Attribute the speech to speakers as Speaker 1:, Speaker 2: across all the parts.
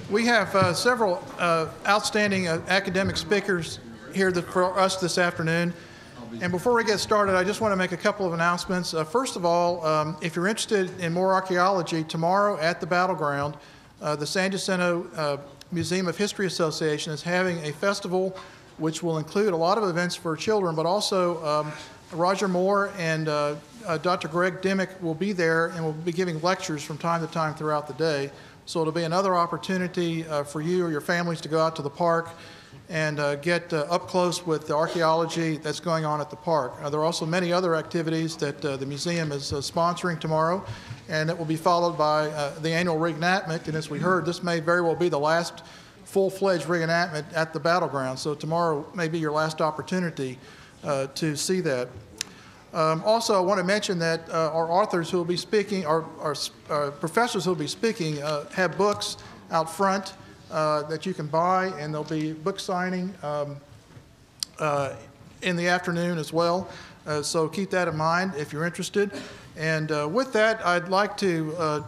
Speaker 1: We have several outstanding academic speakers here for us this afternoon. And before we get started, I just want to make a couple of announcements. First of all, if you're interested in more archaeology, tomorrow at the Battleground, the San Jacinto Museum of History Association is having a festival which will include a lot of events for children, but also Roger Moore and Dr. Gregg will be there and will be giving lectures from time to time throughout the day. So it'll be another opportunity for you or your families to go out to the park and get up close with the archaeology that's going on at the park. There are also many other activities that the museum is sponsoring tomorrow, and it will be followed by the annual reenactment. And as we heard, this may very well be the last full-fledged reenactment at the Battleground. So tomorrow may be your last opportunity to see that. Also, I want to mention that our authors who will be speaking, our professors who will be speaking, have books out front that you can buy, and there'll be book signing in the afternoon as well. So keep that in mind if you're interested. And with that, I'd like to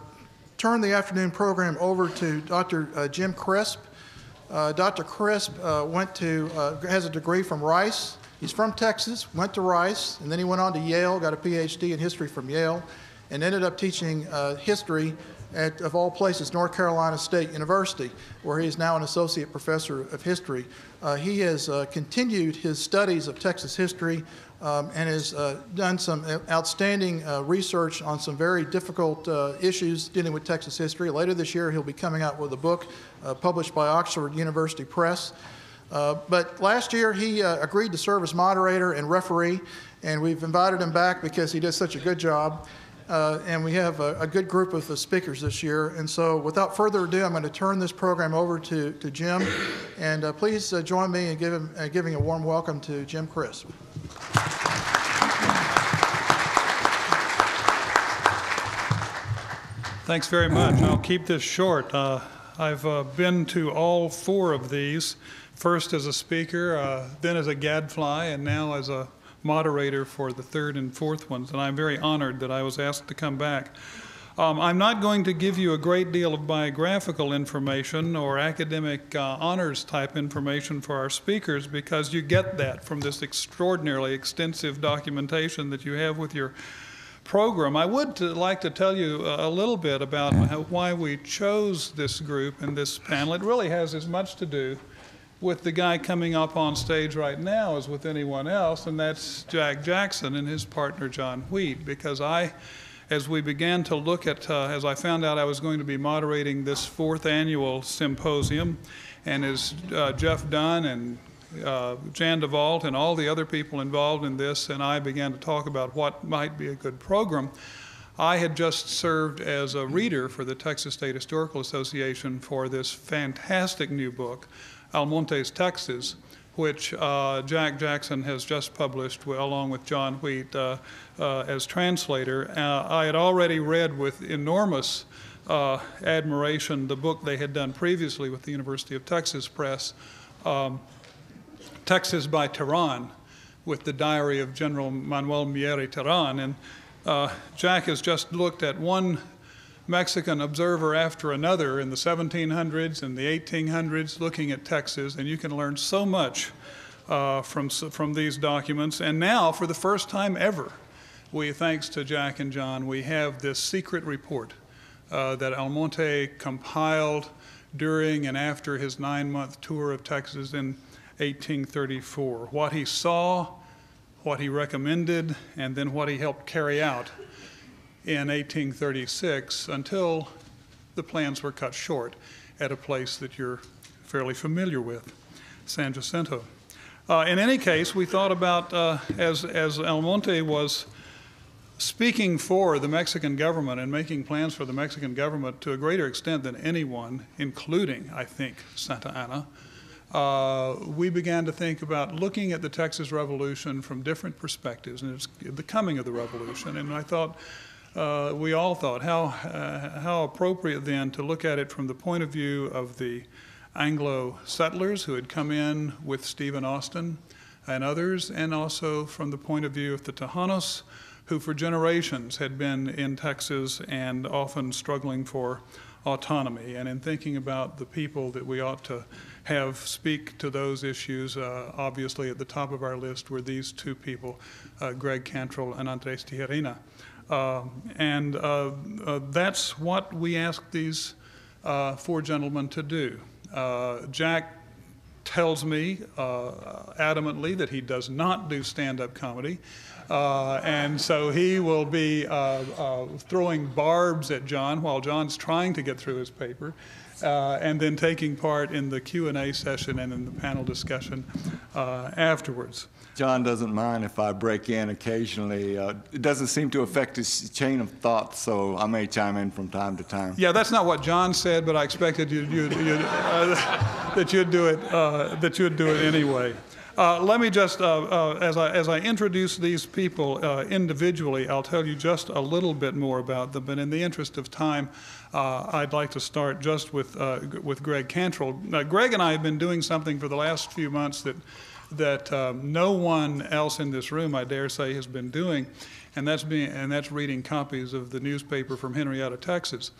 Speaker 1: turn the afternoon program over to Dr. Jim Crisp. Dr. Crisp has a degree from Rice. He's from Texas, went to Rice, and then he went on to Yale, got a PhD in history from Yale, and ended up teaching history at, of all places, North Carolina State University, where he is now an associate professor of history. He has continued his studies of Texas history and has done some outstanding research on some very difficult issues dealing with Texas history. Later this year, he'll be coming out with a book published by Oxford University Press. But last year, he agreed to serve as moderator and referee, and we've invited him back because he does such a good job. And we have a good group of speakers this year. And so without further ado, I'm going to turn this program over to Jim. And please join me in giving a warm welcome to Jim Crisp.
Speaker 2: Thanks very much. I'll keep this short. I've been to all four of these, first as a speaker, then as a gadfly, and now as a moderator for the third and fourth ones, and I'm very honored that I was asked to come back. I'm not going to give you a great deal of biographical information or academic honors type information for our speakers, because you get that from this extraordinarily extensive documentation that you have with your program. I would like to tell you a little bit about why we chose this group and this panel. It really has as much to do with the guy coming up on stage right now as with anyone else, and that's Jack Jackson and his partner John Wheat, because as we began to look at, as I found out I was going to be moderating this fourth annual symposium, and as Jeff Dunn and Jan DeVault and all the other people involved in this and I began to talk about what might be a good program, I had just served as a reader for the Texas State Historical Association for this fantastic new book, Almonte's Texas, which Jack Jackson has just published along with John Wheat as translator. I had already read with enormous admiration the book they had done previously with the University of Texas Press, Texas by Terán, with the diary of General Manuel Mieri Terán. And Jack has just looked at one Mexican observer after another in the 1700s and the 1800s looking at Texas, and you can learn so much from these documents. And now, for the first time ever, thanks to Jack and John, we have this secret report that Almonte compiled during and after his 9-month tour of Texas in 1834. What he saw, what he recommended, and then what he helped carry out in 1836 until the plans were cut short at a place that you're fairly familiar with, San Jacinto. In any case, we thought about, as Almonte was speaking for the Mexican government and making plans for the Mexican government to a greater extent than anyone, including, I think, Santa Anna, we began to think about looking at the Texas Revolution from different perspectives, and it's the coming of the revolution. And I thought, we all thought, how appropriate then to look at it from the point of view of the Anglo settlers who had come in with Stephen Austin and others, and also from the point of view of the Tejanos, who for generations had been in Texas and often struggling for autonomy. And in thinking about the people that we ought to have speak to those issues, obviously at the top of our list were these two people, Gregg Cantrell and Andres Tijerina. That's what we asked these four gentlemen to do. Jack tells me adamantly that he does not do stand-up comedy. And so he will be throwing barbs at John while John's trying to get through his paper, and then taking part in the Q&A session and in the panel discussion afterwards.
Speaker 3: John doesn't mind if I break in occasionally. It doesn't seem to affect his chain of thought, so I may chime in from time to time.
Speaker 2: Yeah, that's not what John said, but I expected that you'd do it anyway. Let me just, as I introduce these people individually, I'll tell you just a little bit more about them. But in the interest of time, I'd like to start just with Gregg Cantrell. Gregg and I have been doing something for the last few months that no one else in this room, I dare say, has been doing, and that's reading copies of the newspaper from Henrietta, Texas.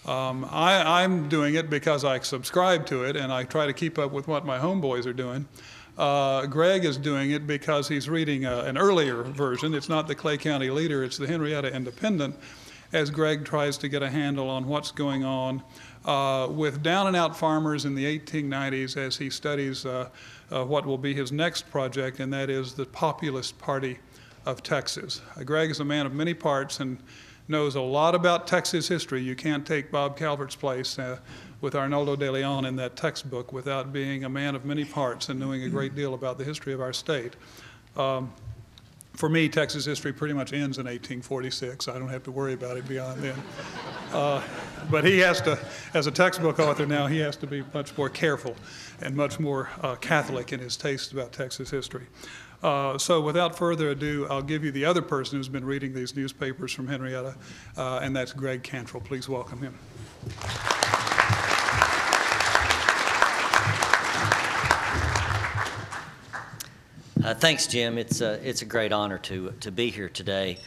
Speaker 2: I'm doing it because I subscribe to it, and I try to keep up with what my homeboys are doing. Gregg is doing it because he's reading an earlier version. It's not the Clay County Leader, it's the Henrietta Independent, as Gregg tries to get a handle on what's going on with down-and-out farmers in the 1890s as he studies what will be his next project, and that is the Populist Party of Texas. Gregg is a man of many parts and knows a lot about Texas history. You can't take Bob Calvert's place with Arnoldo de Leon in that textbook without being a man of many parts and knowing a great deal about the history of our state. For me, Texas history pretty much ends in 1846. I don't have to worry about it beyond then. But he has to, as a textbook author now, he has to be much more careful and much more Catholic in his taste about Texas history. So without further ado, I'll give you the other person who's been reading these newspapers from Henrietta, and that's Gregg Cantrell. Please welcome him.
Speaker 4: Thanks, Jim. It's a great honor to be here today.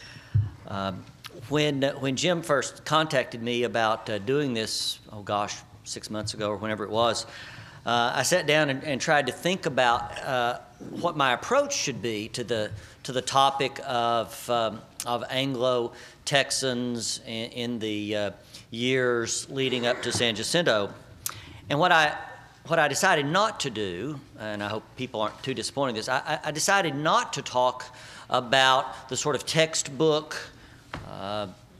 Speaker 4: When Jim first contacted me about doing this, oh gosh, 6 months ago or whenever it was, I sat down and tried to think about what my approach should be to the topic of Anglo-Texans in the years leading up to San Jacinto, and what I decided not to do, and I hope people aren't too disappointed in this, I decided not to talk about the sort of textbook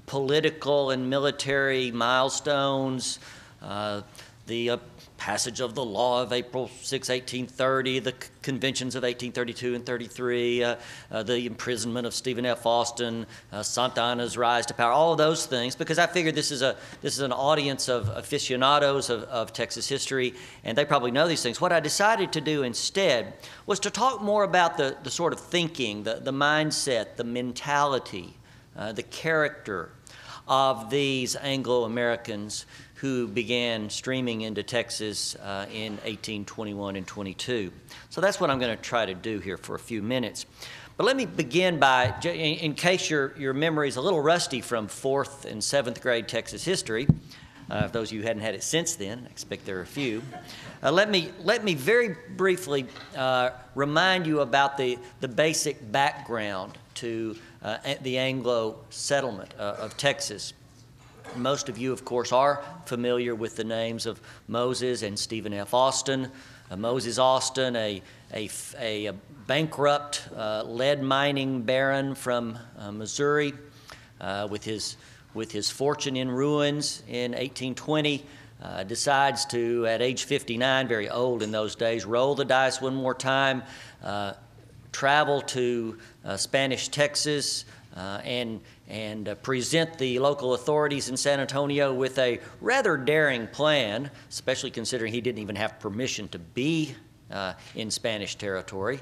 Speaker 4: political and military milestones, the passage of the law of April 6, 1830, the conventions of 1832 and 33, the imprisonment of Stephen F. Austin, Santa Anna's rise to power, all of those things, because I figured this is an audience of aficionados of Texas history, and they probably know these things. What I decided to do instead was to talk more about the sort of thinking, the mindset, the mentality, the character of these Anglo-Americans who began streaming into Texas in 1821 and 22. So that's what I'm going to try to do here for a few minutes. But let me begin by, in case your memory is a little rusty from 4th and 7th grade Texas history, those of you who hadn't had it since then, I expect there are a few, let me very briefly remind you about the basic background to the Anglo settlement of Texas. Most of you, of course, are familiar with the names of Moses and Stephen F. Austin. Moses Austin, a bankrupt lead mining baron from Missouri, with his fortune in ruins in 1820, decides to, at age 59, very old in those days, roll the dice one more time, travel to Spanish Texas, and present the local authorities in San Antonio with a rather daring plan, especially considering he didn't even have permission to be in Spanish territory.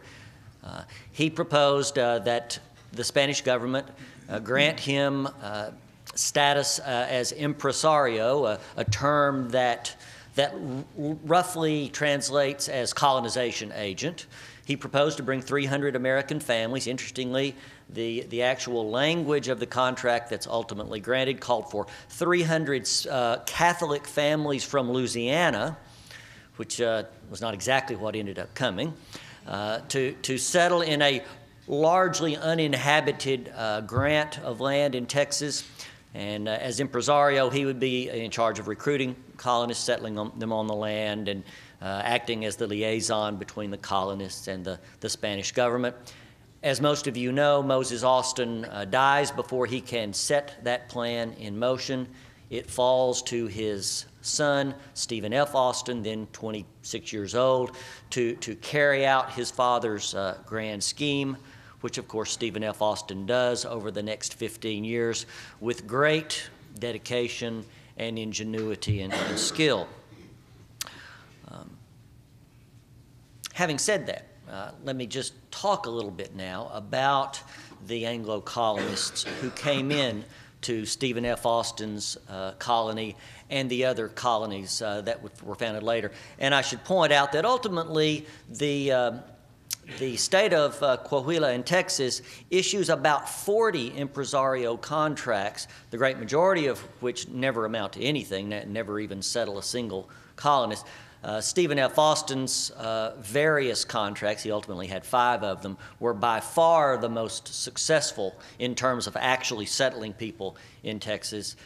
Speaker 4: He proposed that the Spanish government grant him status as impresario, a term that that roughly translates as colonization agent. He proposed to bring 300 American families. Interestingly, the actual language of the contract that's ultimately granted called for 300 Catholic families from Louisiana, which was not exactly what ended up coming, to settle in a largely uninhabited grant of land in Texas. And as impresario, he would be in charge of recruiting colonists, settling them on the land, and acting as the liaison between the colonists and the Spanish government. As most of you know, Moses Austin dies before he can set that plan in motion. It falls to his son, Stephen F. Austin, then 26 years old, to carry out his father's grand scheme, which of course Stephen F. Austin does over the next 15 years with great dedication and ingenuity and skill. Having said that, let me just talk a little bit now about the Anglo colonists who came in to Stephen F. Austin's colony and the other colonies that were founded later. And I should point out that ultimately the state of Coahuila in Texas issues about 40 impresario contracts, the great majority of which never amount to anything, never even settle a single colonist. Stephen F. Austin's various contracts, he ultimately had 5 of them, were by far the most successful in terms of actually settling people in Texas,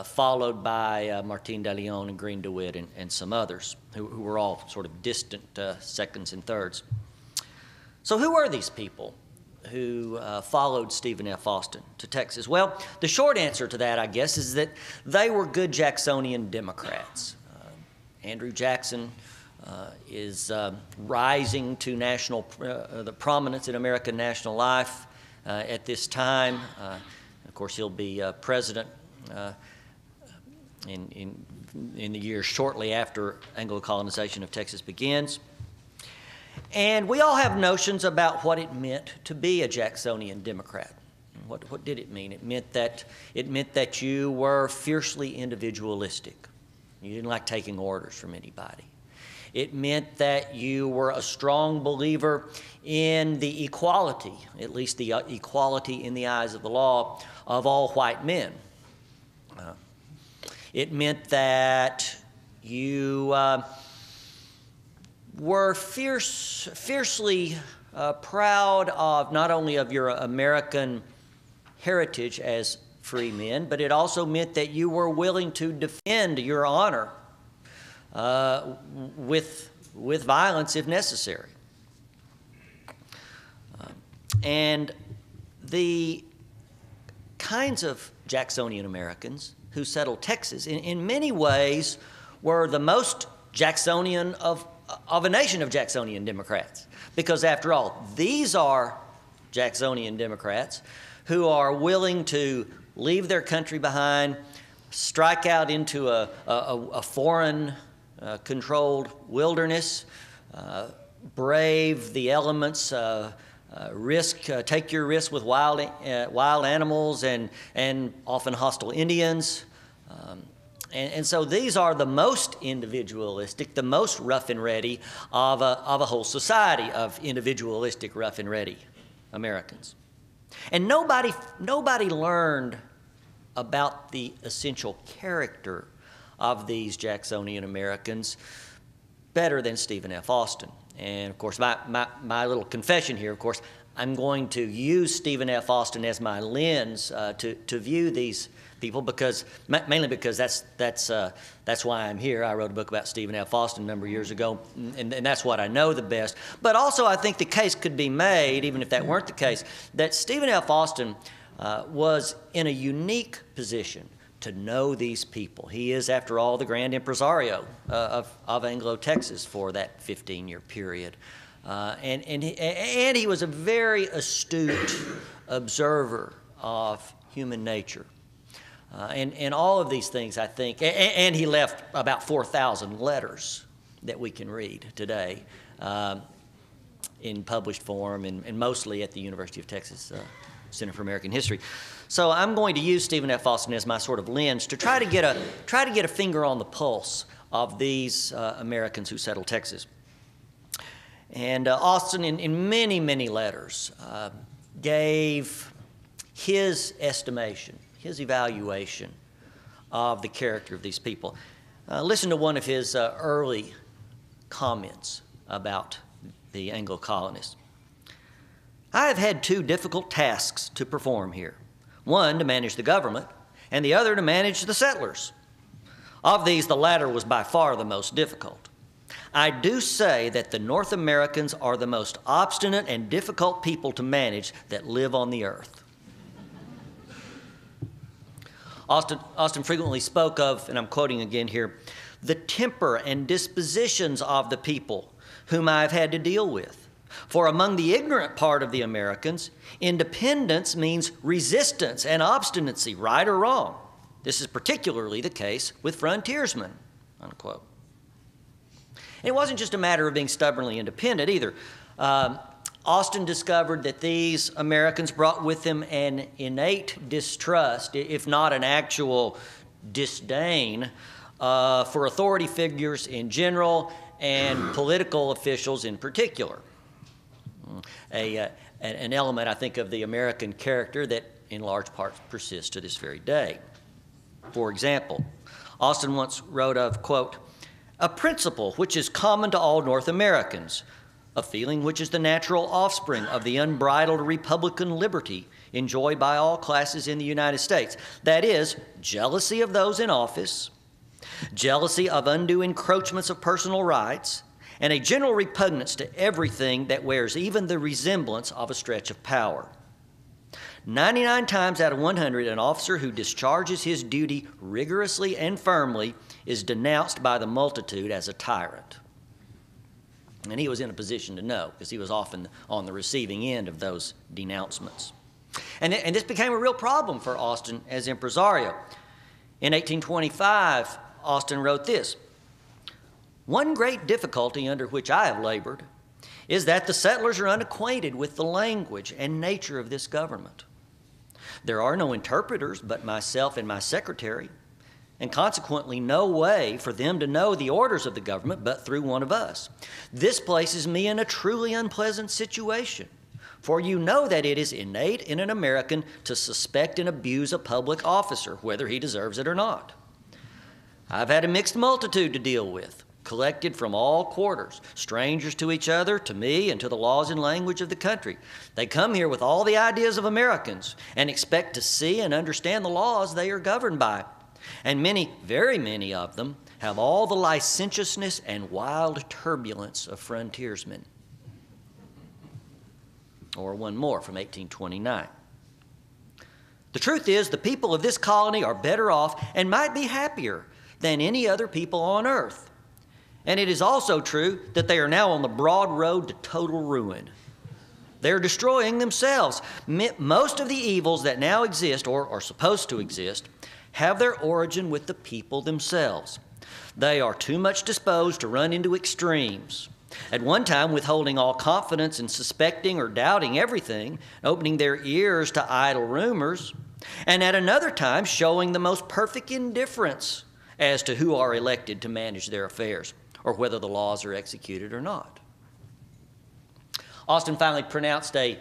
Speaker 4: followed by Martin de Leon and Green DeWitt and some others who were all sort of distant seconds and thirds. So who were these people who followed Stephen F. Austin to Texas? Well, the short answer to that, I guess, is that they were good Jacksonian Democrats. Andrew Jackson is rising to the prominence in American national life at this time. Of course, he'll be president in the years shortly after Anglo colonization of Texas begins. And we all have notions about what it meant to be a Jacksonian Democrat. What did it mean? It meant that you were fiercely individualistic. You didn't like taking orders from anybody. It meant that you were a strong believer in the equality, at least the equality in the eyes of the law, of all white men. It meant that you were fiercely proud of not only of your American heritage as free men, but it also meant that you were willing to defend your honor with violence if necessary. And the kinds of Jacksonian Americans who settled Texas in many ways were the most Jacksonian of a nation of Jacksonian Democrats. Because after all, these are Jacksonian Democrats who are willing to leave their country behind, strike out into a foreign-controlled wilderness, brave the elements, take your risk with wild animals and often hostile Indians. And so these are the most individualistic, the most rough and ready of a whole society of individualistic, rough and ready Americans. And nobody learned about the essential character of these Jacksonian Americans better than Stephen F. Austin. And of course, my little confession here, of course, I'm going to use Stephen F. Austin as my lens to view these people, mainly because that's why I'm here. I wrote a book about Stephen F. Austin a number of years ago, and that's what I know the best. But also, I think the case could be made, even if that weren't the case, that Stephen F. Austin was in a unique position to know these people. He is, after all, the grand impresario of Anglo-Texas for that 15-year period. And he was a very astute observer of human nature. And all of these things, I think, and he left about 4,000 letters that we can read today in published form and mostly at the University of Texas Center for American History. So I'm going to use Stephen F. Austin as my sort of lens to try to get a finger on the pulse of these Americans who settled Texas. And Austin, in many, many letters, gave his estimation, his evaluation of the character of these people. Listen to one of his early comments about the Anglo colonists. I have had two difficult tasks to perform here. One, to manage the government, and the other to manage the settlers. Of these, the latter was by far the most difficult. I do say that the North Americans are the most obstinate and difficult people to manage that live on the earth. Austin frequently spoke of, and I'm quoting again here, the temper and dispositions of the people whom I've had to deal with. For among the ignorant part of the Americans, independence means resistance and obstinacy, right or wrong. This is particularly the case with frontiersmen, unquote. And it wasn't just a matter of being stubbornly independent either. Austin discovered that these Americans brought with them an innate distrust, if not an actual disdain, for authority figures in general and political officials in particular. An element, I think, of the American character that in large part persists to this very day. For example, Austin once wrote of, quote, a principle which is common to all North Americans, a feeling which is the natural offspring of the unbridled republican liberty enjoyed by all classes in the United States. That is, jealousy of those in office, jealousy of undue encroachments of personal rights, and a general repugnance to everything that wears even the resemblance of a stretch of power. 99 times out of 100, an officer who discharges his duty rigorously and firmly is denounced by the multitude as a tyrant. And he was in a position to know, because he was often on the receiving end of those denouncements. And this became a real problem for Austin as impresario. In 1825, Austin wrote this, one great difficulty under which I have labored is that the settlers are unacquainted with the language and nature of this government. There are no interpreters but myself and my secretary, and consequently no way for them to know the orders of the government but through one of us. This places me in a truly unpleasant situation, for you know that it is innate in an American to suspect and abuse a public officer, whether he deserves it or not. I've had a mixed multitude to deal with, collected from all quarters, strangers to each other, to me, and to the laws and language of the country. They come here with all the ideas of Americans and expect to see and understand the laws they are governed by. And many, very many of them, have all the licentiousness and wild turbulence of frontiersmen. Or one more from 1829. The truth is, the people of this colony are better off and might be happier than any other people on earth. And it is also true that they are now on the broad road to total ruin. They're destroying themselves. Most of the evils that now exist, or are supposed to exist, have their origin with the people themselves. They are too much disposed to run into extremes. At one time, withholding all confidence and suspecting or doubting everything, opening their ears to idle rumors, and at another time, showing the most perfect indifference as to who are elected to manage their affairs, or whether the laws are executed or not. Austin finally pronounced a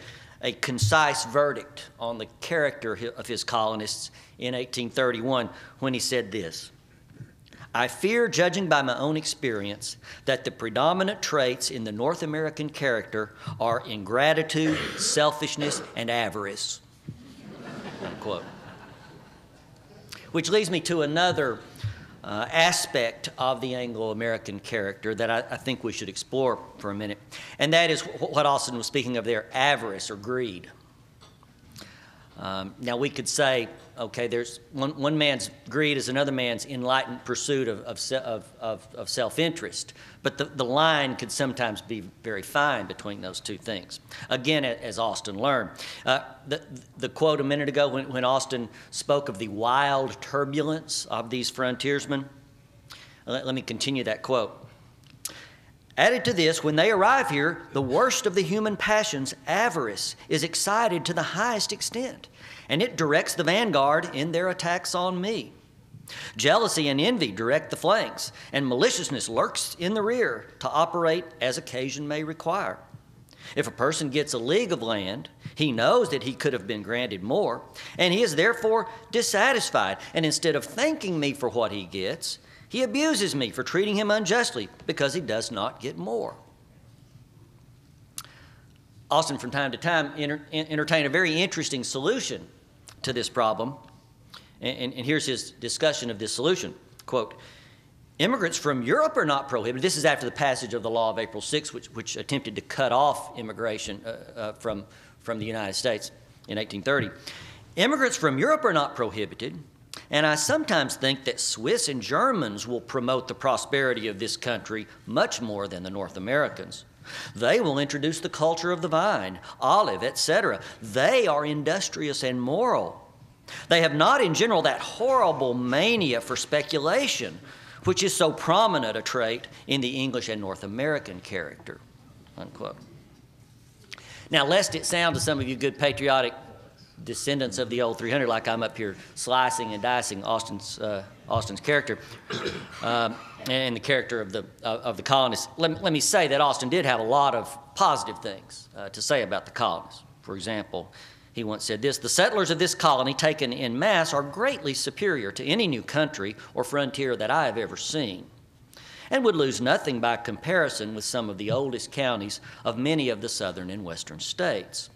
Speaker 4: concise verdict on the character of his colonists in 1831 when he said this, I fear, judging by my own experience, that the predominant traits in the North American character are ingratitude, selfishness, and avarice. Unquote. Which leads me to another aspect of the Anglo-American character that I think we should explore for a minute, and that is what Austin was speaking of there, avarice or greed. Now we could say, okay, there's one man's greed is another man's enlightened pursuit of self-interest, but the line could sometimes be very fine between those two things. Again, as Austin learned. The quote a minute ago when Austin spoke of the wild turbulence of these frontiersmen, let me continue that quote. Added to this, when they arrive here, the worst of the human passions, avarice, is excited to the highest extent, and it directs the vanguard in their attacks on me. Jealousy and envy direct the flanks, and maliciousness lurks in the rear to operate as occasion may require. If a person gets a league of land, he knows that he could have been granted more, and he is therefore dissatisfied, and instead of thanking me for what he gets, he abuses me for treating him unjustly because he does not get more. Austin, from time to time, entertained a very interesting solution to this problem. And here's his discussion of this solution. Quote, immigrants from Europe are not prohibited. This is after the passage of the law of April 6, which attempted to cut off immigration from the United States in 1830. Immigrants from Europe are not prohibited, and I sometimes think that Swiss and Germans will promote the prosperity of this country much more than the North Americans. They will introduce the culture of the vine, olive, etc. They are industrious and moral. They have not in general that horrible mania for speculation, which is so prominent a trait in the English and North American character, unquote. Now, lest it sound to some of you good patriotic descendants of the old 300 like I'm up here slicing and dicing Austin's character and the character of the colonists, let me say that Austin did have a lot of positive things to say about the colonists. For example, he once said this, the settlers of this colony taken en masse are greatly superior to any new country or frontier that I have ever seen, and would lose nothing by comparison with some of the oldest counties of many of the southern and western states.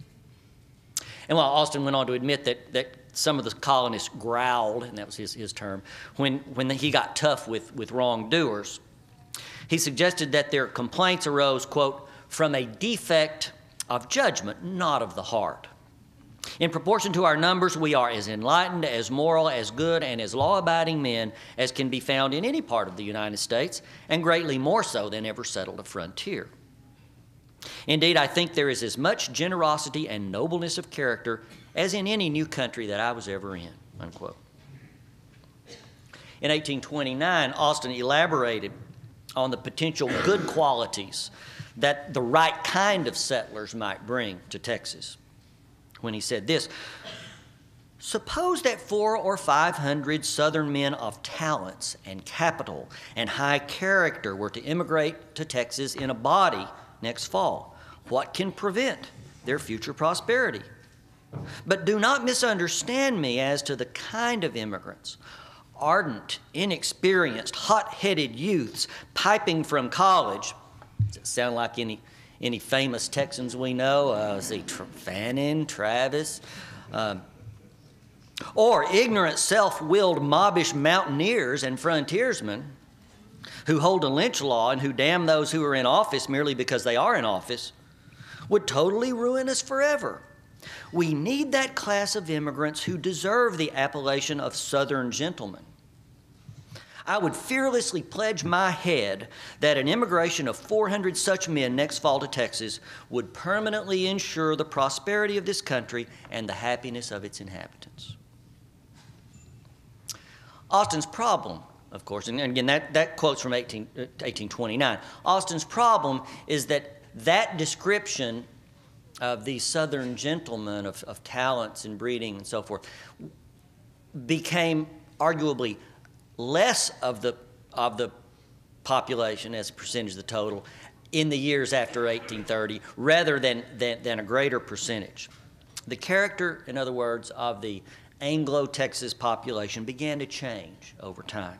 Speaker 4: And while Austin went on to admit that some of the colonists growled, and that was his term, when he got tough with wrongdoers, he suggested that their complaints arose, quote, from a defect of judgment, not of the heart. In proportion to our numbers, we are as enlightened, as moral, as good, and as law-abiding men as can be found in any part of the United States, and greatly more so than ever settled a frontier. Indeed, I think there is as much generosity and nobleness of character as in any new country that I was ever in, unquote. In 1829, Austin elaborated on the potential good qualities that the right kind of settlers might bring to Texas when he said this, suppose that 400 or 500 Southern men of talents and capital and high character were to immigrate to Texas in a body next fall. What can prevent their future prosperity? But do not misunderstand me as to the kind of immigrants. Ardent, inexperienced, hot-headed youths piping from college. Does it sound like any famous Texans we know? Let's see, Fannin, Travis. Or ignorant, self-willed, mobbish mountaineers and frontiersmen who hold a lynch law and who damn those who are in office merely because they are in office, would totally ruin us forever. We need that class of immigrants who deserve the appellation of Southern gentlemen. I would fearlessly pledge my head that an immigration of 400 such men next fall to Texas would permanently ensure the prosperity of this country and the happiness of its inhabitants. Austin's problem, of course, and again, that quote's from 1829. Austin's problem is that description of these Southern gentlemen of talents and breeding and so forth became arguably less of the population as a percentage of the total in the years after 1830 rather than a greater percentage. The character, in other words, of the Anglo-Texas population began to change over time.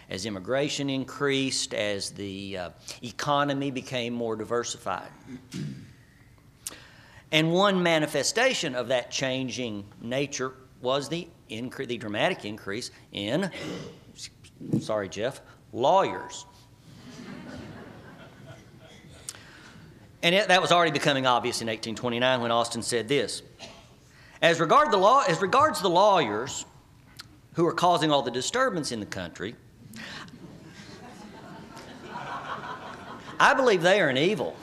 Speaker 4: As immigration increased, as the economy became more diversified. And one manifestation of that changing nature was the dramatic increase in, sorry, Jeff, lawyers. And that was already becoming obvious in 1829 when Austin said this. As regards the lawyers who are causing all the disturbance in the country, I believe they are an evil,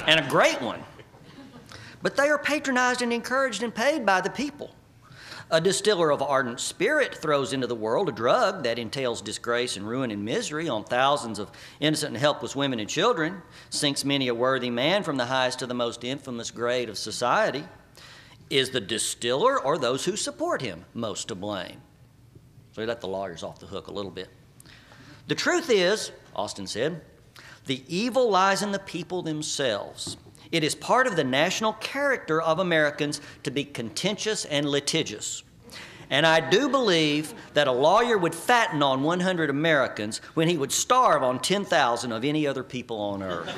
Speaker 4: and a great one. But they are patronized and encouraged and paid by the people. A distiller of ardent spirit throws into the world a drug that entails disgrace and ruin and misery on thousands of innocent and helpless women and children, sinks many a worthy man from the highest to the most infamous grade of society. Is the distiller or those who support him most to blame? So he let the lawyers off the hook a little bit. The truth is, Austin said, the evil lies in the people themselves. It is part of the national character of Americans to be contentious and litigious. And I do believe that a lawyer would fatten on 100 Americans when he would starve on 10,000 of any other people on earth.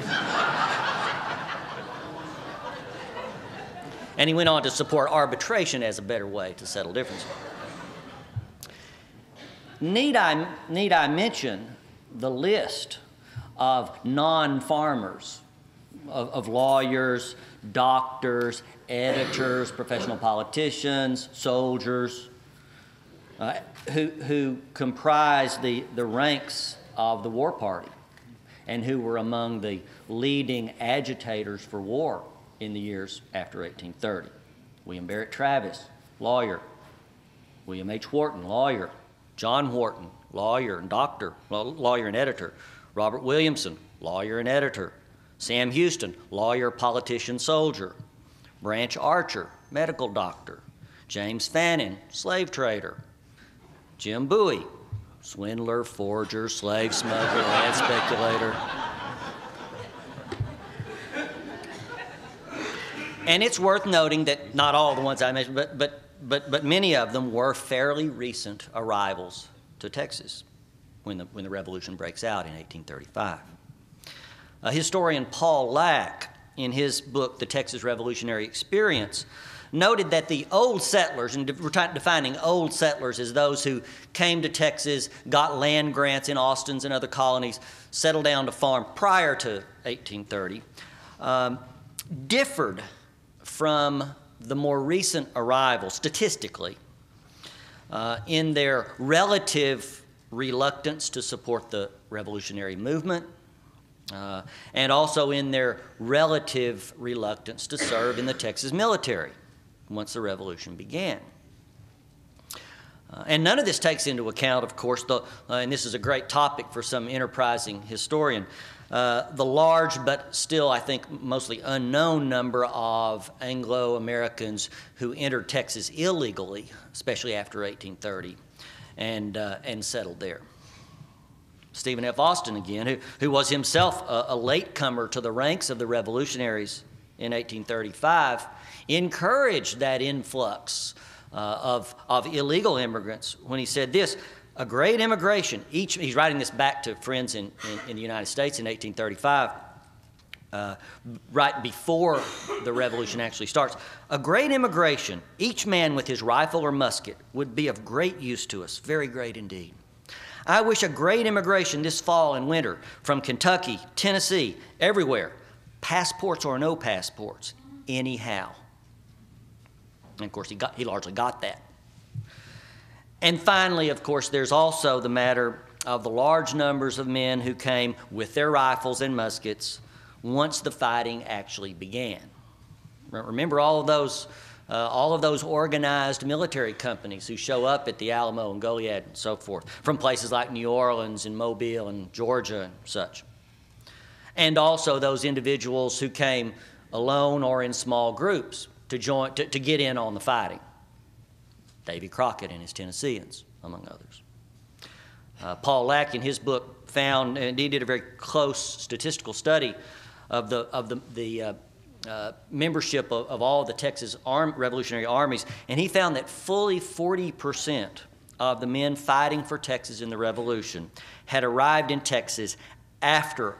Speaker 4: And he went on to support arbitration as a better way to settle differences. Need I mention the list of non-farmers, of lawyers, doctors, editors, professional politicians, soldiers, who comprised the ranks of the war party and who were among the leading agitators for war in the years after 1830. William Barrett Travis, lawyer. William H. Wharton, lawyer. John Wharton, lawyer and doctor, lawyer and editor. Robert Williamson, lawyer and editor. Sam Houston, lawyer, politician, soldier. Branch Archer, medical doctor. James Fannin, slave trader. Jim Bowie, swindler, forger, slave smuggler, land speculator. And it's worth noting that not all the ones I mentioned, but many of them were fairly recent arrivals to Texas when the revolution breaks out in 1835. Historian Paul Lack, in his book, The Texas Revolutionary Experience, noted that the old settlers, and we're defining old settlers as those who came to Texas, got land grants in Austin's and other colonies, settled down to farm prior to 1830, differed from the more recent arrivals, statistically, in their relative reluctance to support the revolutionary movement, and also in their relative reluctance to serve in the Texas military once the revolution began. And none of this takes into account, of course, and this is a great topic for some enterprising historian, the large but still, I think, mostly unknown number of Anglo-Americans who entered Texas illegally, especially after 1830, and settled there. Stephen F. Austin, again, who was himself a latecomer to the ranks of the revolutionaries in 1835, encouraged that influx of illegal immigrants when he said this: a great immigration, he's writing this back to friends in the United States in 1835, right before the revolution actually starts. A great immigration, each man with his rifle or musket, would be of great use to us, very great indeed. I wish a great immigration this fall and winter from Kentucky, Tennessee, everywhere, passports or no passports, anyhow. And of course, he largely got that. And finally, of course, there's also the matter of the large numbers of men who came with their rifles and muskets once the fighting actually began. Remember all of those organized military companies who show up at the Alamo and Goliad and so forth, from places like New Orleans and Mobile and Georgia and such. And also those individuals who came alone or in small groups to get in on the fighting. Davy Crockett and his Tennesseans, among others. Paul Lack, in his book, found, and he did a very close statistical study of the membership of all the Texas revolutionary armies, and he found that fully 40% of the men fighting for Texas in the Revolution had arrived in Texas after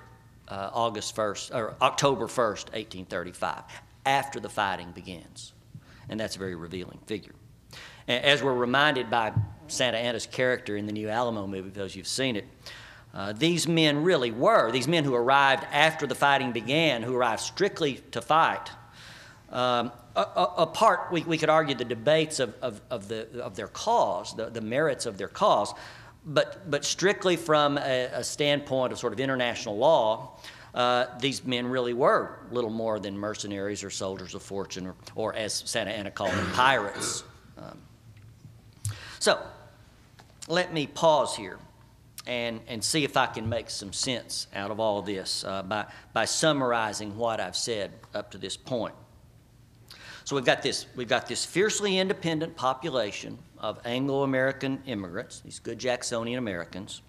Speaker 4: October 1st, 1835, after the fighting begins. And that's a very revealing figure. As we're reminded by Santa Anna's character in the new Alamo movie, those you've seen it, these men really were, these men who arrived after the fighting began, who arrived strictly to fight, apart, we could argue, the debates of their cause, the merits of their cause, but strictly from a standpoint of sort of international law, these men really were little more than mercenaries or soldiers of fortune, or as Santa Anna called them, pirates. So let me pause here and see if I can make some sense out of all this by summarizing what I've said up to this point. So we've got this fiercely independent population of Anglo-American immigrants, these good Jacksonian Americans,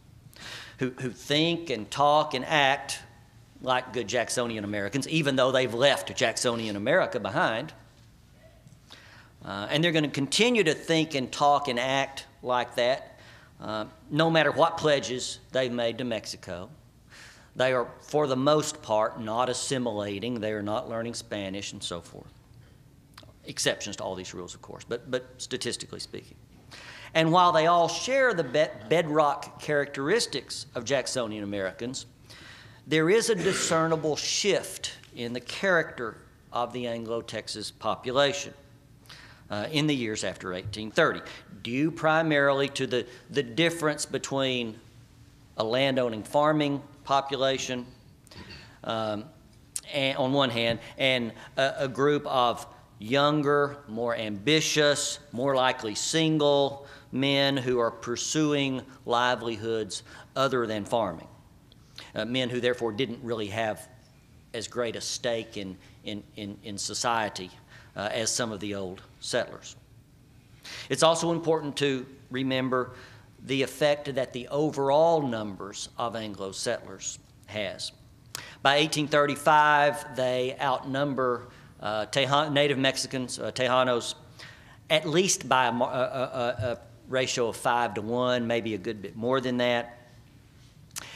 Speaker 4: who think and talk and act like good Jacksonian Americans, even though they've left Jacksonian America behind. And they're going to continue to think and talk and act like that, no matter what pledges they've made to Mexico. They are, for the most part, not assimilating. They are not learning Spanish and so forth. Exceptions to all these rules, of course, but statistically speaking. And while they all share the bedrock characteristics of Jacksonian Americans, there is a discernible shift in the character of the Anglo-Texas population in the years after 1830, due primarily to the difference between a landowning farming population and, on one hand, and a group of younger, more ambitious, more likely single men who are pursuing livelihoods other than farming. Men who therefore didn't really have as great a stake in society as some of the old settlers. It's also important to remember the effect that the overall numbers of Anglo settlers has. By 1835, they outnumber native Mexicans, Tejanos, at least by a ratio of 5 to 1, maybe a good bit more than that.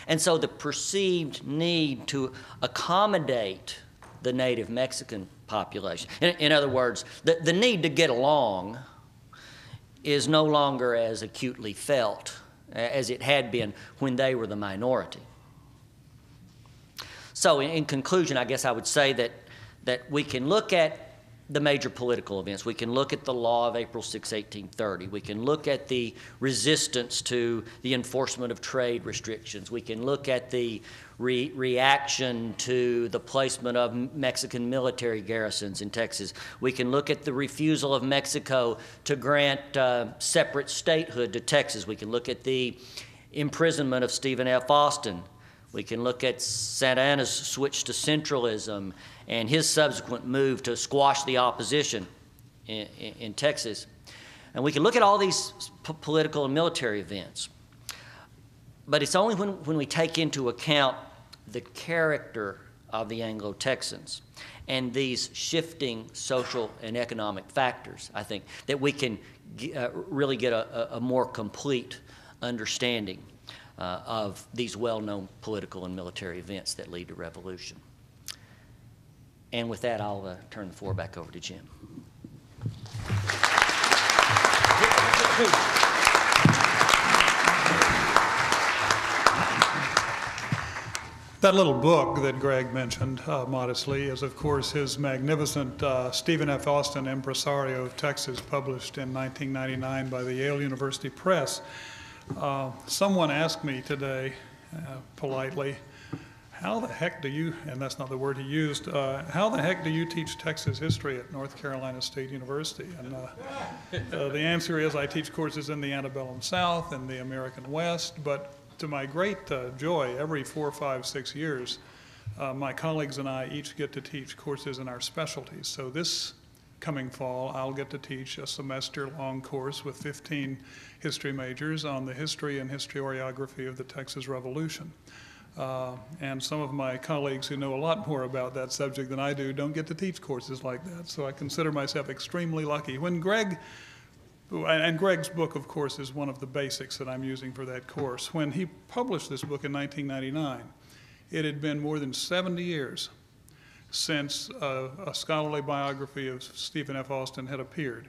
Speaker 4: And so the perceived need to accommodate the native Mexican population, in other words, the need to get along is no longer as acutely felt as it had been when they were the minority. So in conclusion, I guess I would say that we can look at the major political events. We can look at the law of April 6, 1830. We can look at the resistance to the enforcement of trade restrictions. We can look at the reaction to the placement of Mexican military garrisons in Texas. We can look at the refusal of Mexico to grant separate statehood to Texas. We can look at the imprisonment of Stephen F. Austin. We can look at Santa Anna's switch to centralism and his subsequent move to squash the opposition in Texas. And we can look at all these political and military events. But it's only when we take into account the character of the Anglo-Texans and these shifting social and economic factors, I think, that we can really get a more complete understanding of these well-known political and military events that lead to revolution. And with that, I'll turn the floor back over to Jim.
Speaker 2: That little book that Gregg mentioned modestly is, of course, his magnificent Stephen F. Austin, Impresario of Texas, published in 1999 by the Yale University Press. Someone asked me today, politely, how the heck do you, and that's not the word he used, how the heck do you teach Texas history at North Carolina State University? And the answer is I teach courses in the antebellum South and the American West, but to my great joy, every 4, 5, 6 years, my colleagues and I each get to teach courses in our specialties. So this coming fall, I'll get to teach a semester-long course with 15 history majors on the history and historiography of the Texas Revolution. And some of my colleagues who know a lot more about that subject than I do don't get to teach courses like that. So I consider myself extremely lucky. When Gregg, and Gregg's book, of course, is one of the basics that I'm using for that course. When he published this book in 1999, it had been more than 70 years since a scholarly biography of Stephen F. Austin had appeared.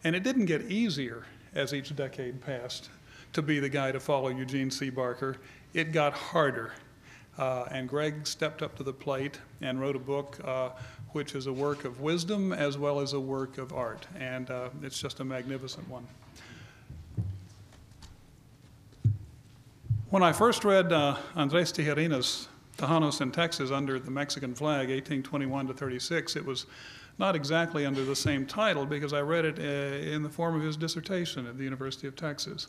Speaker 2: And it didn't get easier as each decade passed to be the guy to follow Eugene C. Barker. It got harder. And Gregg stepped up to the plate and wrote a book which is a work of wisdom as well as a work of art. And it's just a magnificent one. When I first read Andres Tijerina's Tejanos in Texas under the Mexican flag, 1821 to 36, it was not exactly under the same title because I read it in the form of his dissertation at the University of Texas.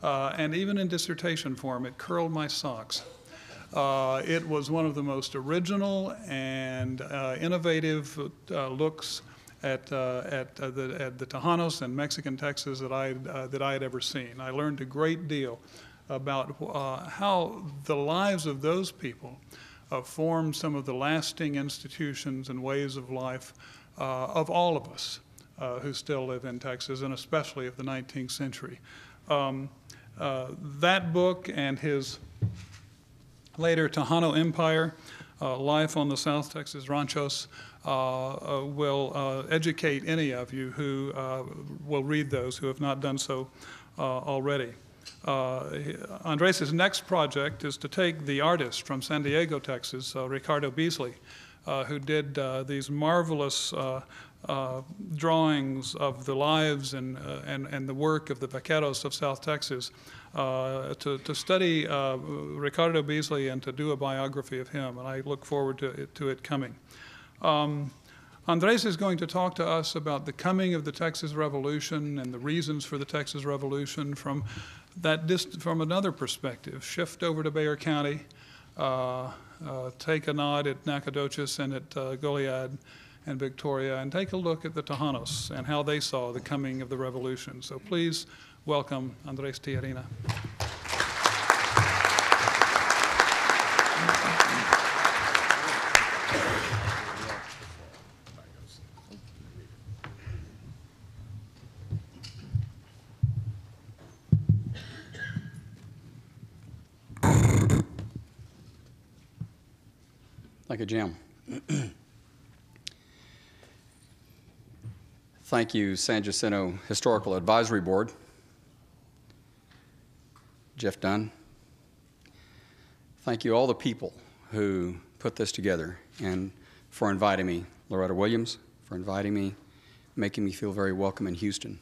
Speaker 2: And even in dissertation form, it curled my socks. It was one of the most original and innovative looks at the Tejanos and Mexican Texas that I had ever seen. I learned a great deal about how the lives of those people formed some of the lasting institutions and ways of life of all of us who still live in Texas, and especially of the 19th century. That book and his later Tejano Empire, Life on the South Texas Ranchos, will educate any of you who will read those who have not done so already. Andres' next project is to take the artist from San Diego, Texas, Ricardo Beasley, who did these marvelous drawings of the lives and the work of the vaqueros of South Texas, to study Ricardo Beasley and to do a biography of him, and I look forward to it coming. Andres is going to talk to us about the coming of the Texas Revolution and the reasons for the Texas Revolution from another perspective. Shift over to Bexar County, take a nod at Nacogdoches and at Goliad and Victoria, and take a look at the Tejanos and how they saw the coming of the revolution. So please welcome Andres Tijerina.
Speaker 5: Thank you, Jim. Thank you, San Jacinto Historical Advisory Board. Jeff Dunn. Thank you all the people who put this together, and for inviting me. Loretta Williams, for inviting me, making me feel very welcome in Houston.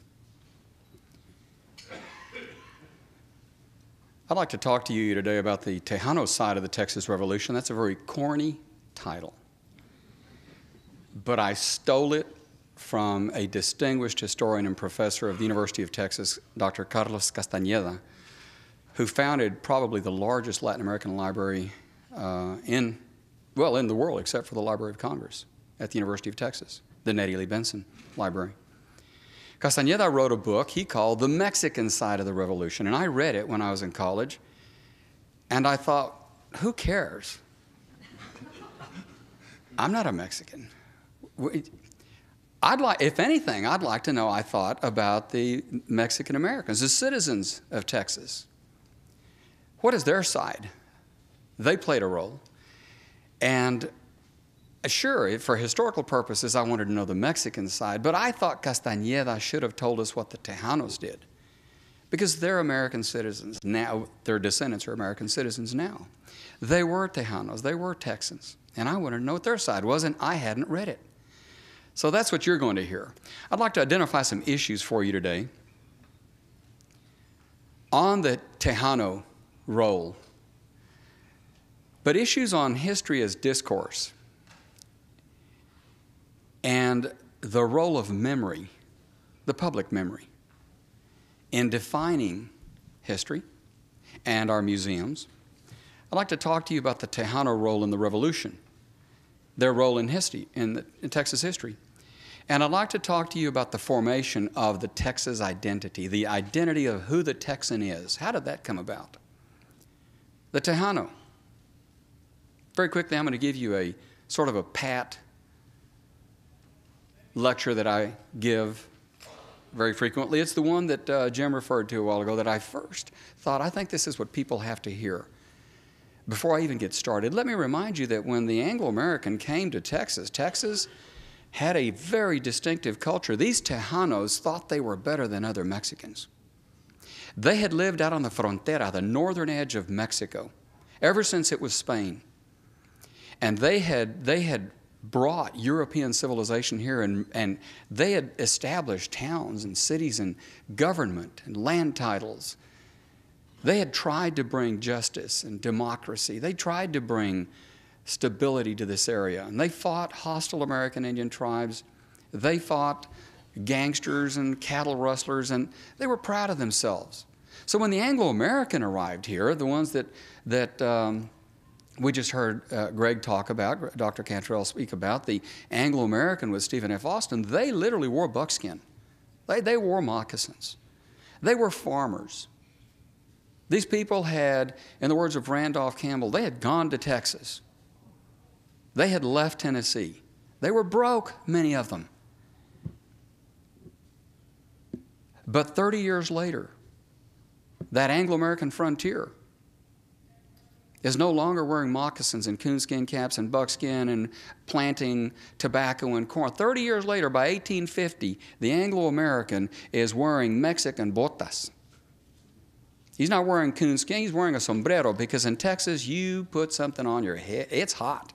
Speaker 5: I'd like to talk to you today about the Tejano side of the Texas Revolution. That's a very corny title, but I stole it from a distinguished historian and professor of the University of Texas, Dr. Carlos Castañeda, who founded probably the largest Latin American library in the world, except for the Library of Congress at the University of Texas, the Nettie Lee Benson Library. Castañeda wrote a book he called The Mexican Side of the Revolution, and I read it when I was in college, and I thought, who cares? I'm not a Mexican. If anything, I'd like to know, I thought, about the Mexican Americans, the citizens of Texas. What is their side? They played a role. And sure, for historical purposes, I wanted to know the Mexican side, but I thought Castañeda should have told us what the Tejanos did, because they're American citizens now. Their descendants are American citizens now. They were Tejanos, they were Texans, and I wanted to know what their side was, and I hadn't read it. So that's what you're going to hear. I'd like to identify some issues for you today on the Tejano role, but issues on history as discourse and the role of memory, the public memory, in defining history and our museums. I'd like to talk to you about the Tejano role in the Revolution, their role in history, in Texas history. And I'd like to talk to you about the formation of the Texas identity, the identity of who the Texan is. How did that come about? The Tejano. Very quickly, I'm going to give you a sort of a pat lecture that I give very frequently. It's the one that Jim referred to a while ago that I first thought, I think this is what people have to hear. Before I even get started, let me remind you that when the Anglo-American came to Texas, Texas had a very distinctive culture. These Tejanos thought they were better than other Mexicans. They had lived out on the frontera, the northern edge of Mexico, ever since it was Spain. And they had brought European civilization here, and they had established towns and cities and government and land titles. They had tried to bring justice and democracy. They tried to bring stability to this area. And they fought hostile American Indian tribes. They fought gangsters and cattle rustlers, and they were proud of themselves. So when the Anglo-American arrived here, the ones that We just heard Gregg talk about, Dr. Cantrell speak about the Anglo-American with Stephen F. Austin. They literally wore buckskin. They wore moccasins. They were farmers. These people had, in the words of Randolph Campbell, they had gone to Texas. They had left Tennessee. They were broke, many of them. But 30 years later, that Anglo-American frontier is no longer wearing moccasins and coonskin caps and buckskin and planting tobacco and corn. 30 years later, by 1850, the Anglo-American is wearing Mexican botas. He's not wearing coonskin, he's wearing a sombrero, because in Texas, you put something on your head, it's hot.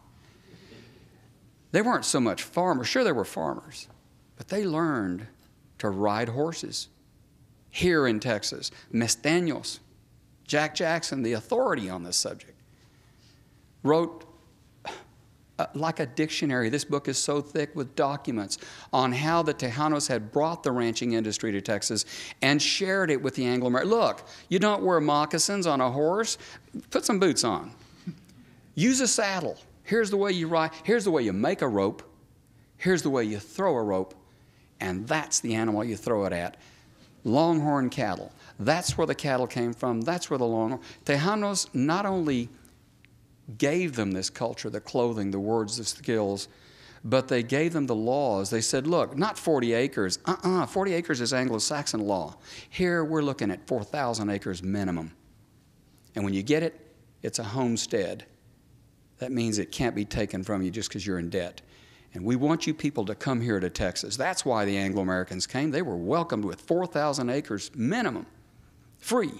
Speaker 5: They weren't so much farmers. Sure, they were farmers, but they learned to ride horses here in Texas. Mesteños. Jack Jackson, the authority on this subject, wrote like a dictionary. This book is so thick with documents on how the Tejanos had brought the ranching industry to Texas and shared it with the Anglo-American. Look, you don't wear moccasins on a horse. Put some boots on. Use a saddle. Here's the way you ride. Here's the way you make a rope. Here's the way you throw a rope. And that's the animal you throw it at. Longhorn cattle. That's where the cattle came from. That's where the longhorn. Tejanos not only gave them this culture, the clothing, the words, the skills, but they gave them the laws. They said, look, not 40 acres. 40 acres is Anglo-Saxon law. Here we're looking at 4,000 acres minimum. And when you get it, it's a homestead. That means it can't be taken from you just because you're in debt. And we want you people to come here to Texas. That's why the Anglo-Americans came. They were welcomed with 4,000 acres minimum, free.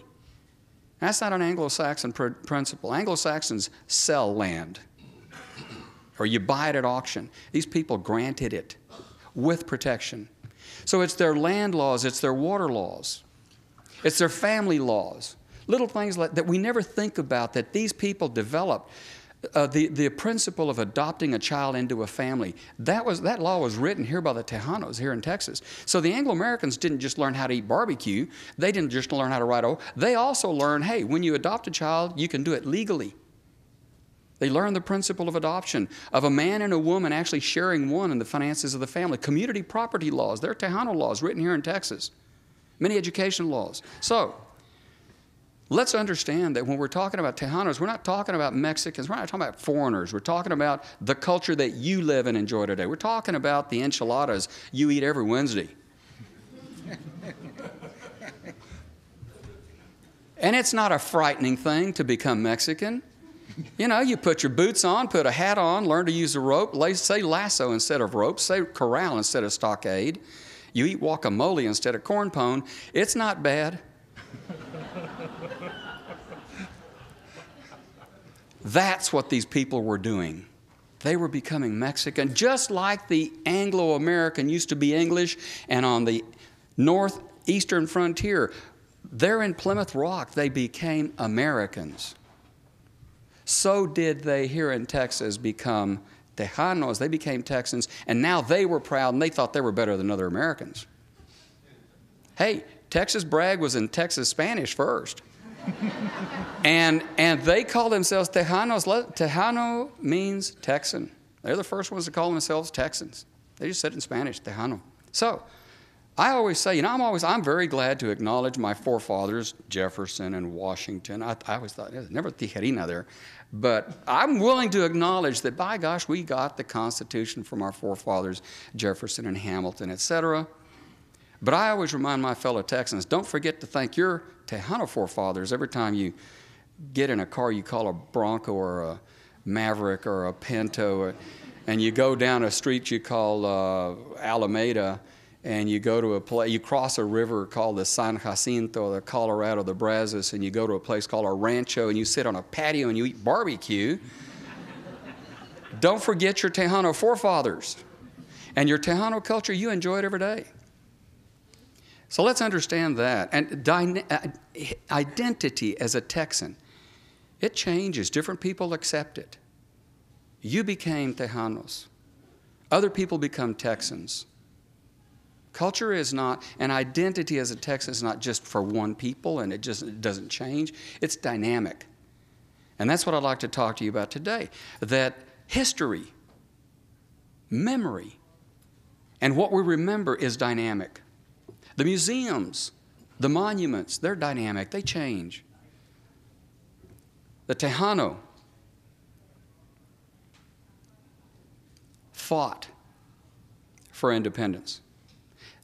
Speaker 5: That's not an Anglo-Saxon principle. Anglo-Saxons sell land, or you buy it at auction. These people granted it with protection. So it's their land laws, it's their water laws, it's their family laws, little things like that we never think about that these people developed. The principle of adopting a child into a family, that law was written here by the Tejanos here in Texas. So the Anglo-Americans didn't just learn how to eat barbecue. They didn't just learn how to ride. They also learned, hey, when you adopt a child, you can do it legally. They learned the principle of adoption, of a man and a woman actually sharing one in the finances of the family. Community property laws, they're Tejano laws written here in Texas. Many education laws. So let's understand that when we're talking about Tejanos, we're not talking about Mexicans, we're not talking about foreigners, we're talking about the culture that you live and enjoy today. We're talking about the enchiladas you eat every Wednesday. And it's not a frightening thing to become Mexican. You know, you put your boots on, put a hat on, learn to use a rope, say lasso instead of rope, say corral instead of stockade. You eat guacamole instead of corn pone. It's not bad. That's what these people were doing. They were becoming Mexican, just like the Anglo-American used to be English, and on the northeastern frontier, there in Plymouth Rock, they became Americans. So did they here in Texas become Tejanos. They became Texans, and now they were proud, and they thought they were better than other Americans. Hey, Texas brag was in Texas Spanish first. and they call themselves Tejanos. Tejano means Texan. They're the first ones to call themselves Texans. They just said it in Spanish, Tejano. So I always say, you know, I'm very glad to acknowledge my forefathers, Jefferson and Washington. I always thought, there's never Tijerina there. But I'm willing to acknowledge that, by gosh, we got the Constitution from our forefathers, Jefferson and Hamilton, etc. But I always remind my fellow Texans, don't forget to thank your Tejano forefathers every time you get in a car you call a Bronco or a Maverick or a Pinto, and you go down a street you call Alameda, and you go to a place, you cross a river called the San Jacinto, the Colorado, the Brazos, and you go to a place called a Rancho, and you sit on a patio and you eat barbecue. Don't forget your Tejano forefathers and your Tejano culture. You enjoy it every day. So let's understand that. And identity as a Texan, it changes. Different people accept it. You became Tejanos. Other people become Texans. Culture is not, and identity as a Texan is not just for one people, and it doesn't change. It's dynamic. And that's what I'd like to talk to you about today, that history, memory, and what we remember is dynamic. The museums, the monuments, they're dynamic, they change. The Tejano fought for independence.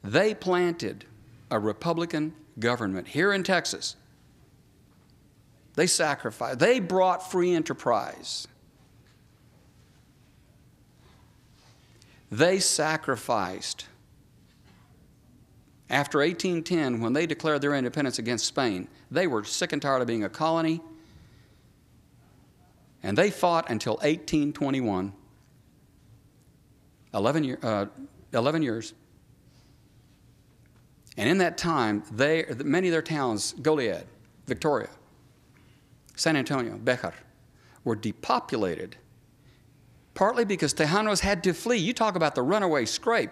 Speaker 5: They planted a Republican government here in Texas. They sacrificed. They brought free enterprise. They sacrificed. After 1810, when they declared their independence against Spain, they were sick and tired of being a colony, and they fought until 1821, 11 years. And in that time, many of their towns, Goliad, Victoria, San Antonio, Béjar, were depopulated, partly because Tejanos had to flee. You talk about the runaway scrape.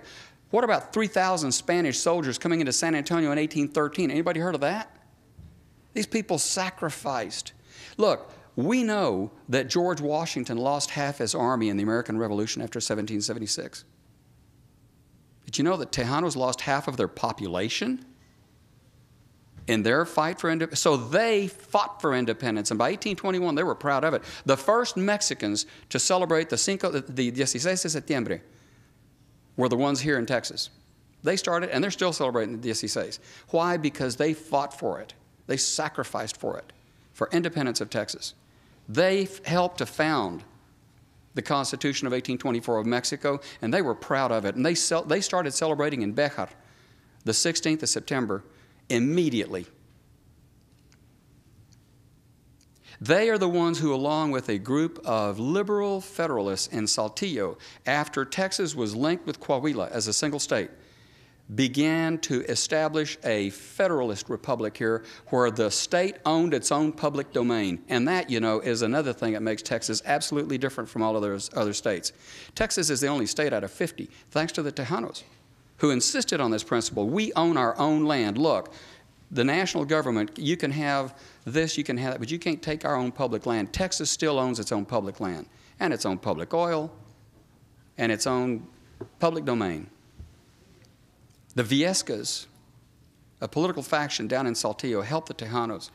Speaker 5: What about 3,000 Spanish soldiers coming into San Antonio in 1813? Anybody heard of that? These people sacrificed. Look, we know that George Washington lost half his army in the American Revolution after 1776. Did you know that Tejanos lost half of their population in their fight for independence? So they fought for independence, and by 1821, they were proud of it. The first Mexicans to celebrate the 16 de septiembre were the ones here in Texas. They started, and they're still celebrating the 16. Why? Because they fought for it. They sacrificed for it, for independence of Texas. They helped to found the Constitution of 1824 of Mexico, and they were proud of it. And they started celebrating in Béjar the 16th of September immediately. They are the ones who, along with a group of liberal federalists in Saltillo, after Texas was linked with Coahuila as a single state, began to establish a federalist republic here where the state owned its own public domain. And that, you know, is another thing that makes Texas absolutely different from all of those other states. Texas is the only state out of 50, thanks to the Tejanos, who insisted on this principle. We own our own land. Look, the national government, you can have this, you can have that, but you can't take our own public land. Texas still owns its own public land and its own public oil and its own public domain. The Viescas, a political faction down in Saltillo, helped the Tejanos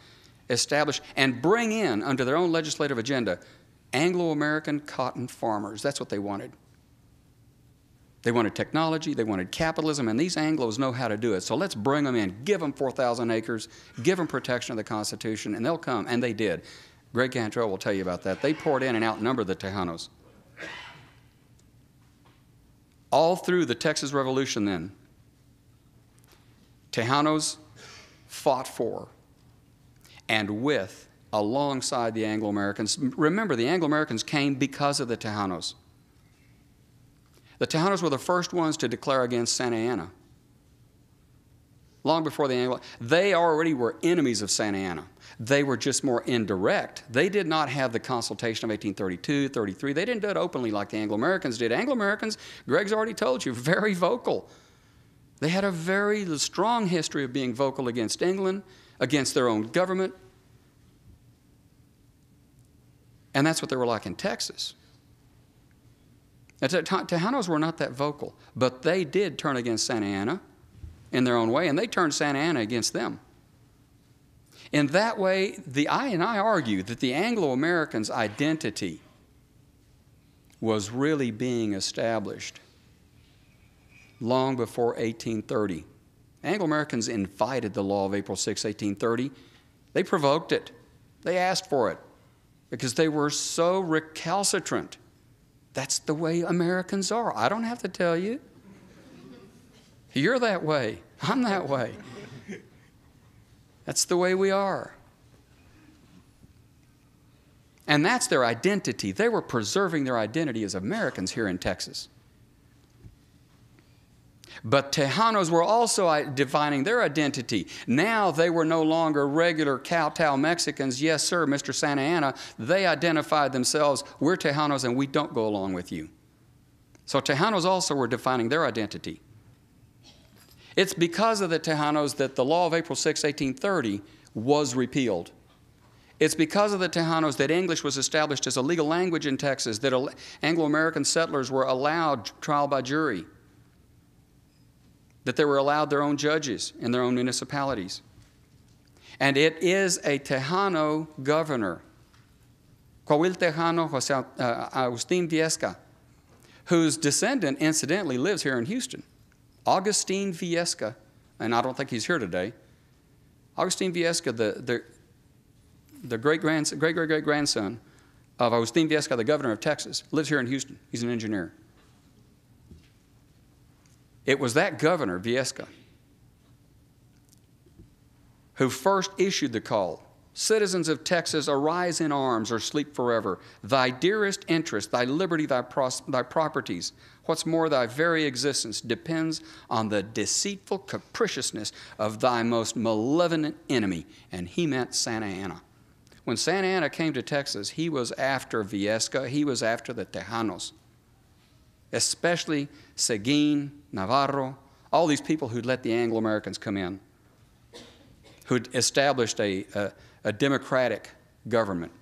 Speaker 5: establish and bring in, under their own legislative agenda, Anglo-American cotton farmers. That's what they wanted. They wanted technology, they wanted capitalism, and these Anglos know how to do it. So let's bring them in, give them 4,000 acres, give them protection of the Constitution, and they'll come. And they did. Gregg Cantrell will tell you about that. They poured in and outnumbered the Tejanos. All through the Texas Revolution then, Tejanos fought for and with, alongside the Anglo-Americans. Remember, the Anglo-Americans came because of the Tejanos. The Tejanos were the first ones to declare against Santa Anna. Long before the Anglo, they already were enemies of Santa Anna. They were just more indirect. They did not have the consultation of 1832, 33. They didn't do it openly like the Anglo-Americans did. Anglo-Americans, Gregg's already told you, very vocal. They had a very strong history of being vocal against England, against their own government. And that's what they were like in Texas. Tejanos were not that vocal, but they did turn against Santa Anna in their own way, and they turned Santa Anna against them. In that way, I argue that the Anglo-Americans' identity was really being established long before 1830. Anglo-Americans invited the law of April 6, 1830. They provoked it. They asked for it because they were so recalcitrant. That's the way Americans are. I don't have to tell you. You're that way. I'm that way. That's the way we are. And that's their identity. They were preserving their identity as Americans here in Texas. But Tejanos were also defining their identity. Now they were no longer regular kowtow Mexicans. Yes, sir, Mr. Santa Anna. They identified themselves, we're Tejanos and we don't go along with you. So Tejanos also were defining their identity. It's because of the Tejanos that the law of April 6, 1830 was repealed. It's because of the Tejanos that English was established as a legal language in Texas, that Anglo-American settlers were allowed trial by jury, that they were allowed their own judges in their own municipalities. And it is a Tejano governor, Coahuil Tejano Jose Agustin Viesca, whose descendant, incidentally, lives here in Houston. Agustin Viesca, and I don't think he's here today. Agustin Viesca, the great-great-great-grandson of Agustin Viesca, the governor of Texas, lives here in Houston. He's an engineer. It was that governor, Viesca, who first issued the call, "Citizens of Texas, arise in arms or sleep forever. Thy dearest interest, thy liberty, thy properties, what's more, thy very existence depends on the deceitful capriciousness of thy most malevolent enemy." And he meant Santa Anna. When Santa Anna came to Texas, he was after Viesca, he was after the Tejanos, especially Seguin, Navarro, all these people who'd let the Anglo-Americans come in, who'd established a democratic government.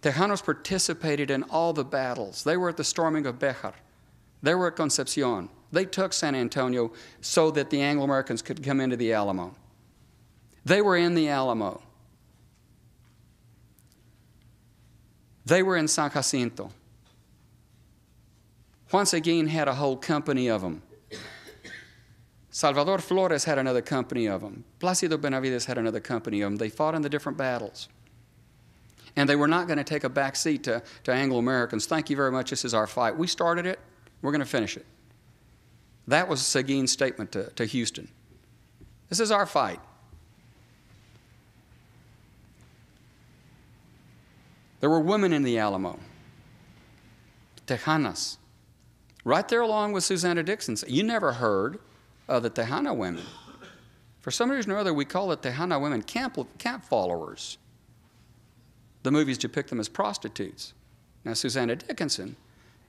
Speaker 5: Tejanos participated in all the battles. They were at the storming of Béjar. They were at Concepcion. They took San Antonio so that the Anglo-Americans could come into the Alamo. They were in the Alamo. They were in San Jacinto. Juan Seguin had a whole company of them. Salvador Flores had another company of them. Plácido Benavides had another company of them. They fought in the different battles. And they were not going to take a back seat to Anglo-Americans. Thank you very much, this is our fight. We started it, we're going to finish it. That was Seguin's statement to Houston. This is our fight. There were women in the Alamo, Tejanas, right there along with Susanna Dixon. You never heard of the Tejana women. For some reason or other, we call the Tejana women camp followers. The movies depict them as prostitutes. Now, Susanna Dickinson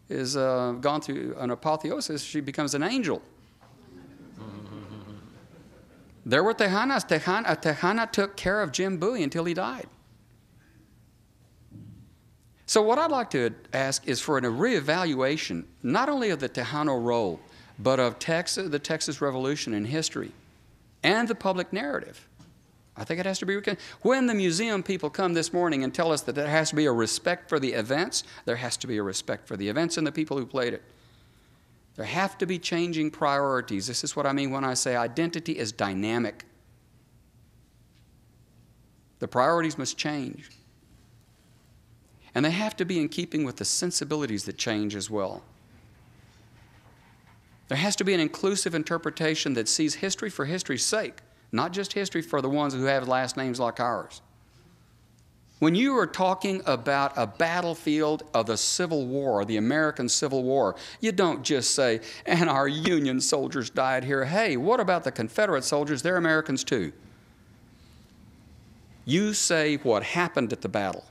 Speaker 5: is gone through an apotheosis. She becomes an angel. There were Tejanas. Tejana took care of Jim Bowie until he died. So what I'd like to ask is for a reevaluation, not only of the Tejano role, but of the Texas Revolution in history and the public narrative. I think it has to be, when the museum people come this morning and tell us that there has to be a respect for the events, there has to be a respect for the events and the people who played it. There have to be changing priorities. This is what I mean when I say identity is dynamic. The priorities must change. And they have to be in keeping with the sensibilities that change as well. There has to be an inclusive interpretation that sees history for history's sake, not just history for the ones who have last names like ours. When you are talking about a battlefield of the Civil War, the American Civil War, you don't just say, and our Union soldiers died here. Hey, what about the Confederate soldiers? They're Americans too. You say what happened at the battle.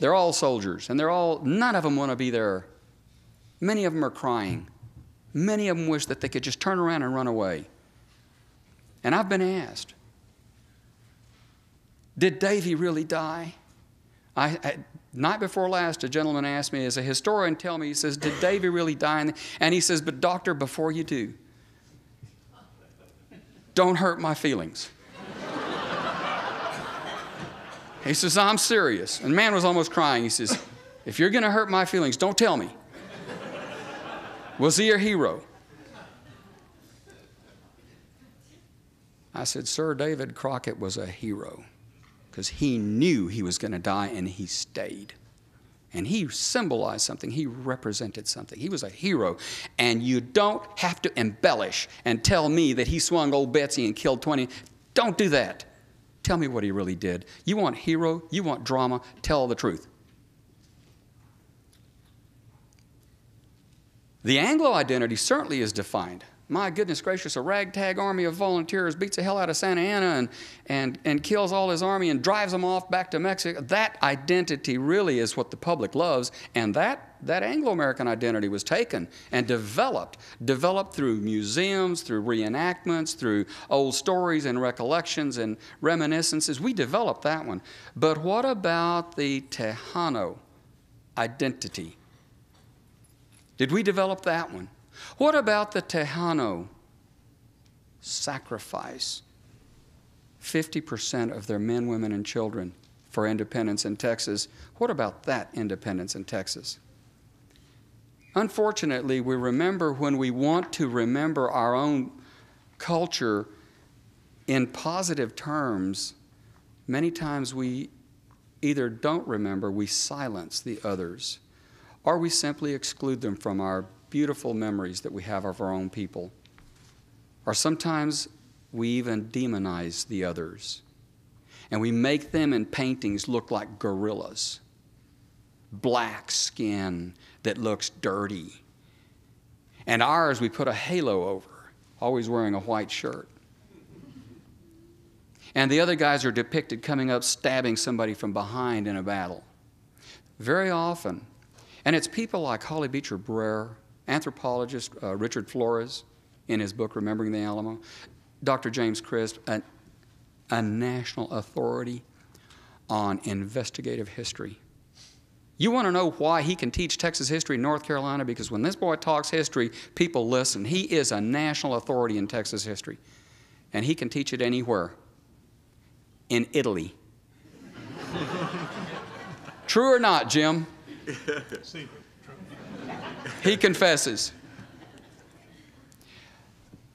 Speaker 5: They're all soldiers, and none of them want to be there. Many of them are crying. Many of them wish that they could just turn around and run away. And I've been asked, did Davy really die? Night before last, a gentleman asked me, as a historian, tell me, he says, did Davy really die? And he says, but doctor, before you do, don't hurt my feelings. He says, I'm serious. And the man was almost crying. He says, if you're going to hurt my feelings, don't tell me. Was he a hero? I said, Sir David Crockett was a hero because he knew he was going to die and he stayed. And he symbolized something. He represented something. He was a hero. And you don't have to embellish and tell me that he swung old Betsy and killed 20. Don't do that. Tell me what he really did. You want hero, you want drama, tell the truth. The Anglo identity certainly is defined My goodness gracious, a ragtag army of volunteers beats the hell out of Santa Ana and kills all his army and drives them off back to Mexico. That identity really is what the public loves, and that Anglo-American identity was taken and developed through museums, through reenactments, through old stories and recollections and reminiscences. We developed that one. But what about the Tejano identity? Did we develop that one? What about the Tejano sacrifice? 50% of their men, women, and children for independence in Texas. What about that independence in Texas? Unfortunately, we remember when we want to remember our own culture in positive terms, many times we either don't remember, we silence the others, or we simply exclude them from our beautiful memories that we have of our own people. Or sometimes we even demonize the others, and we make them in paintings look like gorillas, black skin that looks dirty. And ours we put a halo over, always wearing a white shirt. And the other guys are depicted coming up stabbing somebody from behind in a battle. Very often. And it's people like Holly Beecher Brer, anthropologist Richard Flores, in his book Remembering the Alamo, Dr. James Crisp, a national authority on investigative history. You want to know why he can teach Texas history in North Carolina? Because when this boy talks history, people listen. He is a national authority in Texas history. And he can teach it anywhere. In Italy. True or not, Jim? He confesses.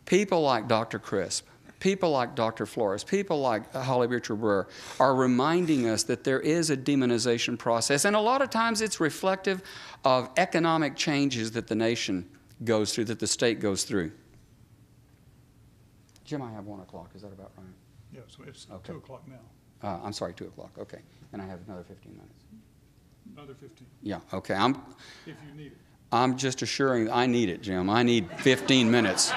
Speaker 5: People like Dr. Crisp, people like Dr. Flores, people like Holly Beecher Brer are reminding us that there is a demonization process, and a lot of times it's reflective of economic changes that the nation goes through, that the state goes through. Jim, I have 1 o'clock. Is that about right?
Speaker 2: Yeah, so it's
Speaker 5: Okay.
Speaker 2: 2 o'clock now.
Speaker 5: I'm sorry, 2 o'clock. Okay. And I have another 15 minutes.
Speaker 2: Another 15,
Speaker 5: Yeah, okay.
Speaker 2: if you need it.
Speaker 5: I'm just assuring I need it, Jim. I need 15 minutes.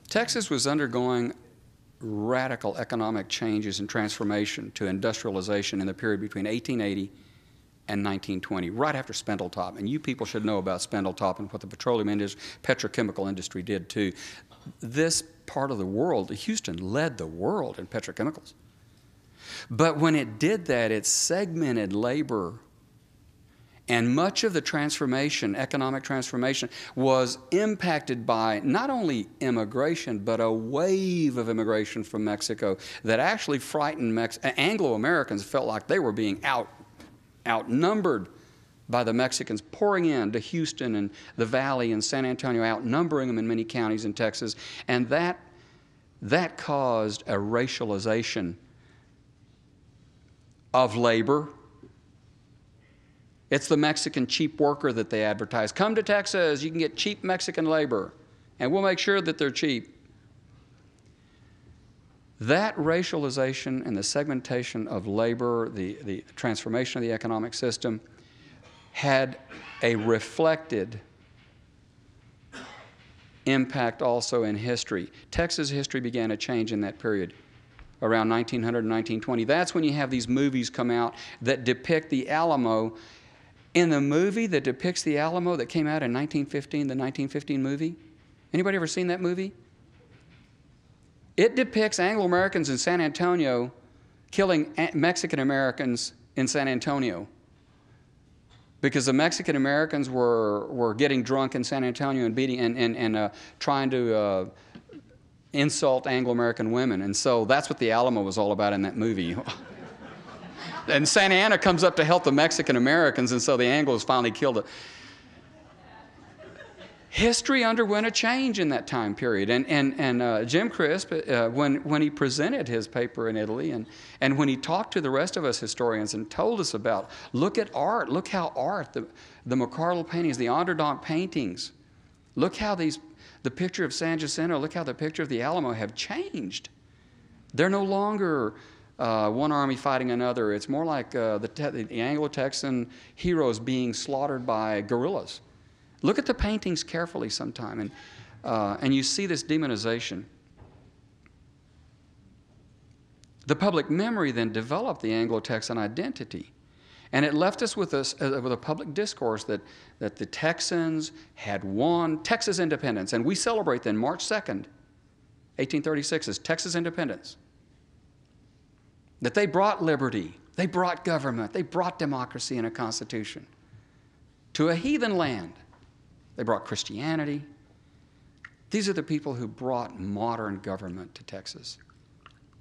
Speaker 5: Texas was undergoing radical economic changes and transformation to industrialization in the period between 1880 and 1920, right after Spindletop. And you people should know about Spindletop and what the petroleum industry, petrochemical industry did too. This part of the world, Houston led the world in petrochemicals. But when it did that, it segmented labor. And much of the transformation, economic transformation, was impacted by not only immigration, but a wave of immigration from Mexico that actually frightened Anglo-Americans. Felt like they were being outnumbered by the Mexicans pouring into Houston and the Valley and San Antonio, outnumbering them in many counties in Texas. And that caused a racialization of labor. It's the Mexican cheap worker that they advertise. Come to Texas, you can get cheap Mexican labor, and we'll make sure that they're cheap. That racialization and the segmentation of labor, the transformation of the economic system, had a reflected impact also in history. Texas history began to change in that period, around 1900 and 1920. That's when you have these movies come out that depict the Alamo. In the movie that depicts the Alamo that came out in 1915, the 1915 movie, anybody ever seen that movie? It depicts Anglo-Americans in San Antonio killing Mexican Americans in San Antonio because the Mexican Americans were getting drunk in San Antonio and beating and trying to insult Anglo-American women. And so that's what the Alamo was all about in that movie. And Santa Ana comes up to help the Mexican Americans, and so the Anglos finally killed it. History underwent a change in that time period. And Jim Crisp, when he presented his paper in Italy, and when he talked to the rest of us historians and told us about, look at art, look how art, the McCardle paintings, the Onderdonk paintings, look how the picture of San Jacinto, look how the picture of the Alamo have changed. They're no longer one army fighting another. It's more like the Anglo-Texan heroes being slaughtered by guerrillas. Look at the paintings carefully sometime, and you see this demonization. The public memory then developed the Anglo-Texan identity. And it left us with a public discourse that the Texans had won Texas independence. And we celebrate then March 2nd, 1836 as Texas independence. That they brought liberty, they brought government, they brought democracy and a constitution to a heathen land. They brought Christianity. These are the people who brought modern government to Texas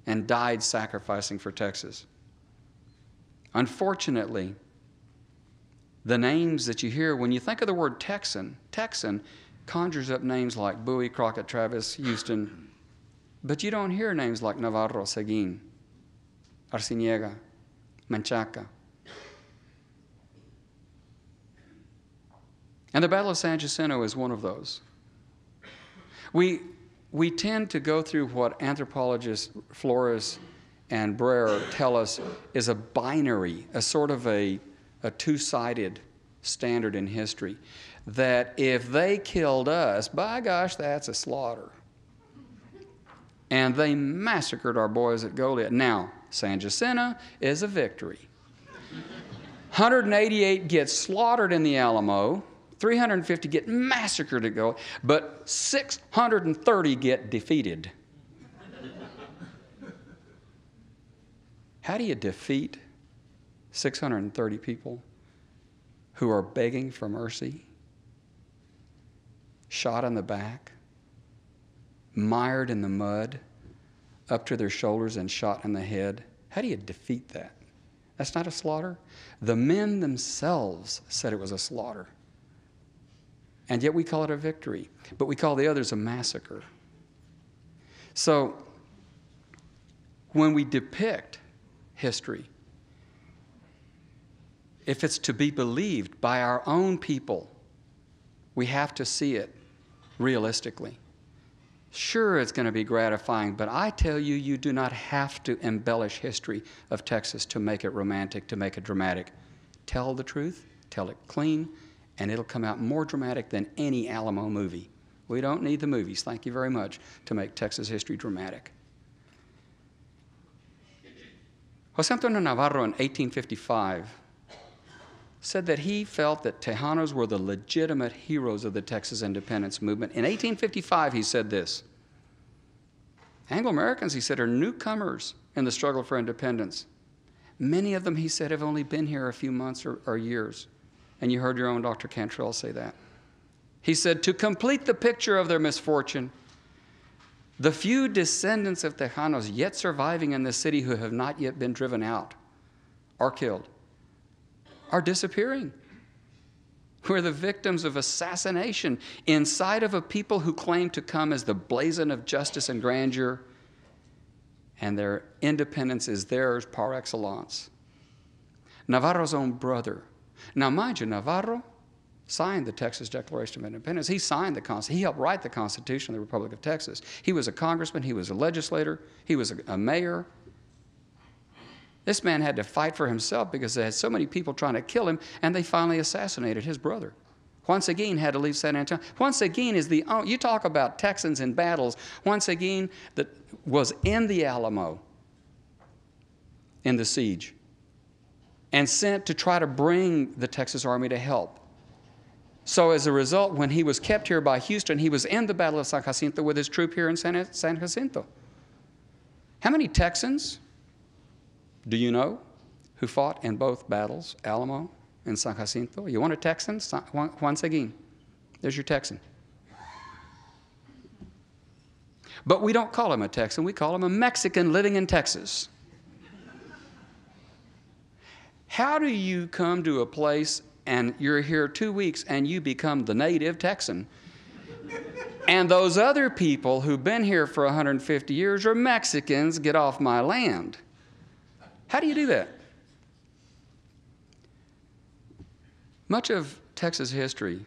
Speaker 5: and died sacrificing for Texas. Unfortunately, the names that you hear, when you think of the word Texan conjures up names like Bowie, Crockett, Travis, Houston, but you don't hear names like Navarro, Seguin, Arciniega, Menchaca. And the Battle of San Jacinto is one of those. We tend to go through what anthropologists Flores and Brer tell us is a binary, a sort of a two-sided standard in history, that if they killed us, by gosh, that's a slaughter. And they massacred our boys at Goliad. Now, San Jacinto is a victory. 188 get slaughtered in the Alamo, 350 get massacred at Goliad, but 630 get defeated. How do you defeat 630 people who are begging for mercy, shot in the back, mired in the mud, up to their shoulders and shot in the head? How do you defeat that? That's not a slaughter. The men themselves said it was a slaughter. And yet we call it a victory, but we call the others a massacre. So when we depict history, if it's to be believed by our own people, we have to see it realistically. Sure, it's going to be gratifying, but I tell you, you do not have to embellish history of Texas to make it romantic, to make it dramatic. Tell the truth, tell it clean, and it'll come out more dramatic than any Alamo movie. We don't need the movies, thank you very much, to make Texas history dramatic. Jacinto Navarro in 1855 said that he felt that Tejanos were the legitimate heroes of the Texas independence movement. In 1855, he said this: Anglo-Americans, he said, are newcomers in the struggle for independence. Many of them, he said, have only been here a few months or years. And you heard your own Dr. Cantrell say that. He said, to complete the picture of their misfortune, the few descendants of Tejanos yet surviving in the city who have not yet been driven out or killed are disappearing. We're the victims of assassination inside of a people who claim to come as the blazon of justice and grandeur, and their independence is theirs par excellence. Navarro's own brother. Now, mind you, Navarro signed the Texas Declaration of Independence. He signed the Constitution. He helped write the Constitution of the Republic of Texas. He was a congressman. He was a legislator. He was a mayor. This man had to fight for himself because they had so many people trying to kill him, and they finally assassinated his brother. Juan Seguin had to leave San Antonio. Juan Seguin is the, you talk about Texans in battles, Juan Seguin that was in the Alamo in the siege and sent to try to bring the Texas Army to help. So as a result, when he was kept here by Houston, he was in the Battle of San Jacinto with his troop here in San Jacinto. How many Texans do you know who fought in both battles, Alamo and San Jacinto? You want a Texan? Juan Seguin. There's your Texan. But we don't call him a Texan. We call him a Mexican living in Texas. How do you come to a place and you're here 2 weeks and you become the native Texan? And those other people who've been here for 150 years are Mexicans, get off my land. How do you do that? Much of Texas history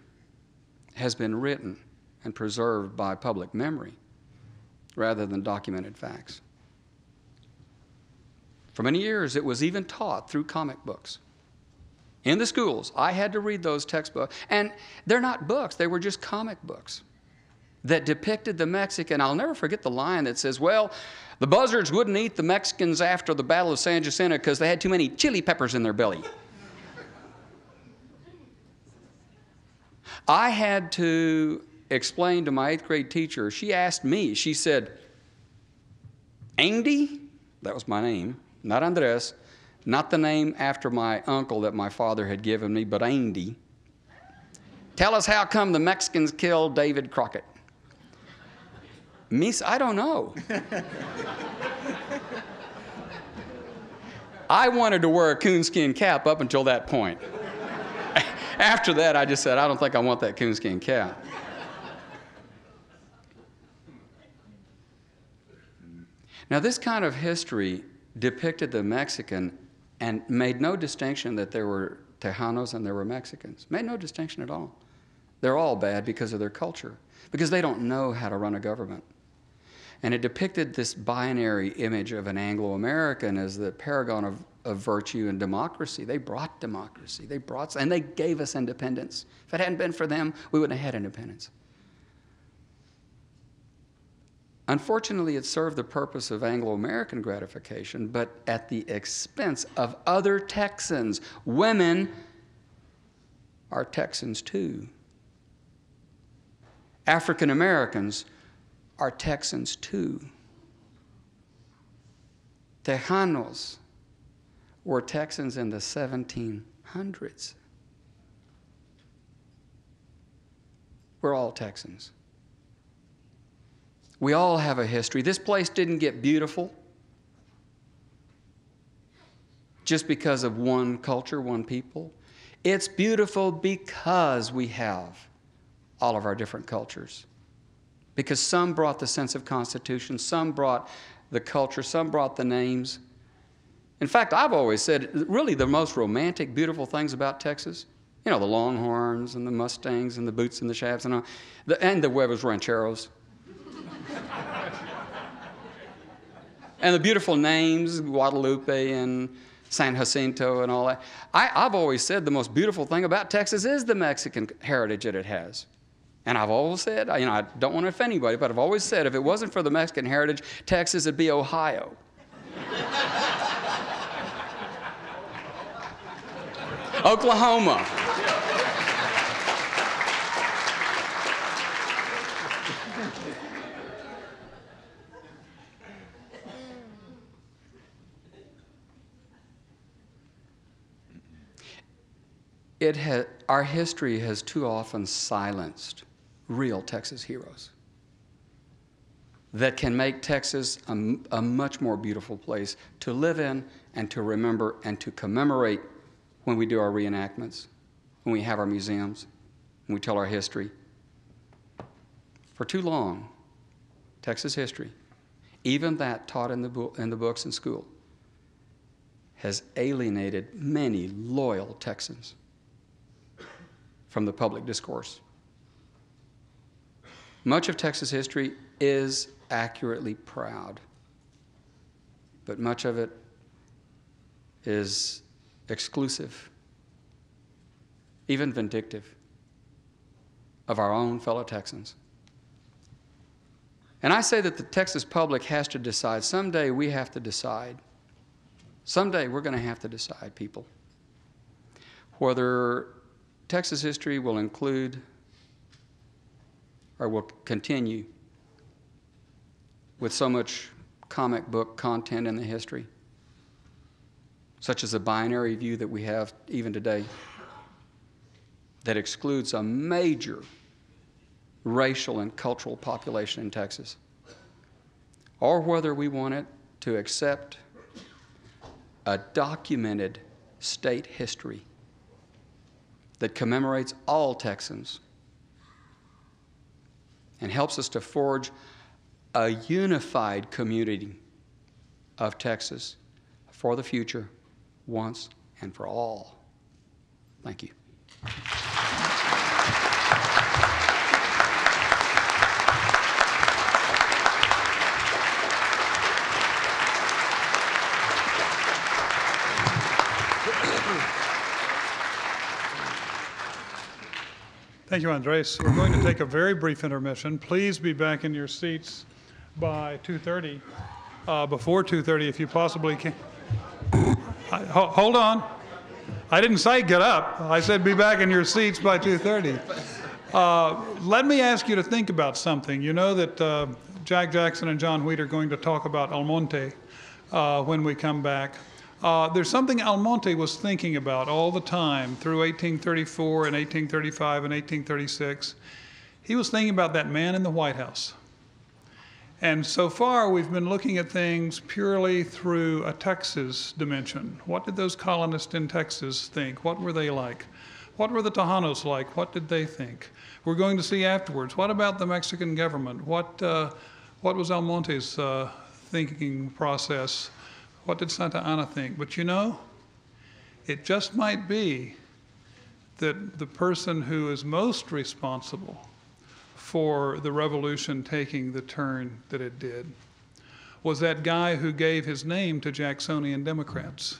Speaker 5: has been written and preserved by public memory rather than documented facts. For many years, it was even taught through comic books. In the schools, I had to read those textbooks. And they're not books, they were just comic books that depicted the Mexican. I'll never forget the line that says, well, the buzzards wouldn't eat the Mexicans after the Battle of San Jacinto because they had too many chili peppers in their belly. I had to explain to my 8th grade teacher, she asked me, she said, Andy, that was my name, not Andres, not the name after my uncle that my father had given me, but Andy. Tell us how come the Mexicans killed David Crockett. Me, I don't know. I wanted to wear a coonskin cap up until that point. After that, I just said, I don't think I want that coonskin cap. Now, this kind of history depicted the Mexican and made no distinction that there were Tejanos and there were Mexicans. Made no distinction at all. They're all bad because of their culture, because they don't know how to run a government. And it depicted this binary image of an Anglo-American as the paragon of virtue and democracy. They brought democracy. And they gave us independence. If it hadn't been for them, we wouldn't have had independence. Unfortunately, it served the purpose of Anglo-American gratification, but at the expense of other Texans. Women are Texans too. African Americans are Texans too. Tejanos were Texans in the 1700s. We're all Texans. We all have a history. This place didn't get beautiful just because of one culture, one people. It's beautiful because we have all of our different cultures. Because some brought the sense of constitution, some brought the culture, some brought the names. In fact, I've always said, really the most romantic, beautiful things about Texas, you know, the Longhorns and the Mustangs and the Boots and the Shafts and all, and the Huevos Rancheros. And the beautiful names, Guadalupe and San Jacinto and all that. I've always said the most beautiful thing about Texas is the Mexican heritage that it has. And I've always said, you know, I don't want to offend anybody, but I've always said if it wasn't for the Mexican heritage, Texas would be Ohio. Oklahoma. Our history has too often silenced real Texas heroes that can make Texas a much more beautiful place to live in and to remember and to commemorate when we do our reenactments, when we have our museums, when we tell our history. For too long, Texas history, even that taught in the books in school, has alienated many loyal Texans from the public discourse. Much of Texas history is accurately proud, but much of it is exclusive, even vindictive, of our own fellow Texans. And I say that the Texas public has to decide. Someday we have to decide. Someday we're going to have to decide, people, whether Texas history will include or will continue with so much comic book content in the history, such as a binary view that we have even today that excludes a major racial and cultural population in Texas, or whether we want it to accept a documented state history that commemorates all Texans and helps us to forge a unified community of Texas for the future, once and for all. Thank you.
Speaker 2: Thank you, Andres. We're going to take a very brief intermission. Please be back in your seats by 2:30, before 2:30 if you possibly can. Hold on. I didn't say get up. I said be back in your seats by 2:30. Let me ask you to think about something. You know that Jack Jackson and John Wheat are going to talk about Almonte when we come back. There's something Almonte was thinking about all the time through 1834 and 1835 and 1836. He was thinking about that man in the White House. And so far, we've been looking at things purely through a Texas dimension. What did those colonists in Texas think? What were they like? What were the Tejanos like? What did they think? We're going to see afterwards. What about the Mexican government? What was Almonte's thinking process? What did Santa Anna think? But you know, it just might be that the person who is most responsible for the revolution taking the turn that it did was that guy who gave his name to Jacksonian Democrats.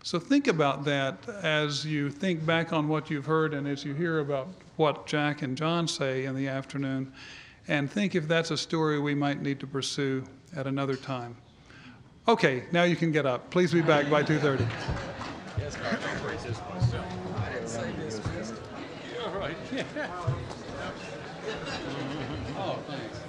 Speaker 2: So think about that as you think back on what you've heard and as you hear about what Jack and John say in the afternoon, and think if that's a story we might need to pursue at another time. Okay, now you can get up. Please be back by 2:30.
Speaker 6: Yes, I didn't say this.
Speaker 2: All right. Oh, thanks.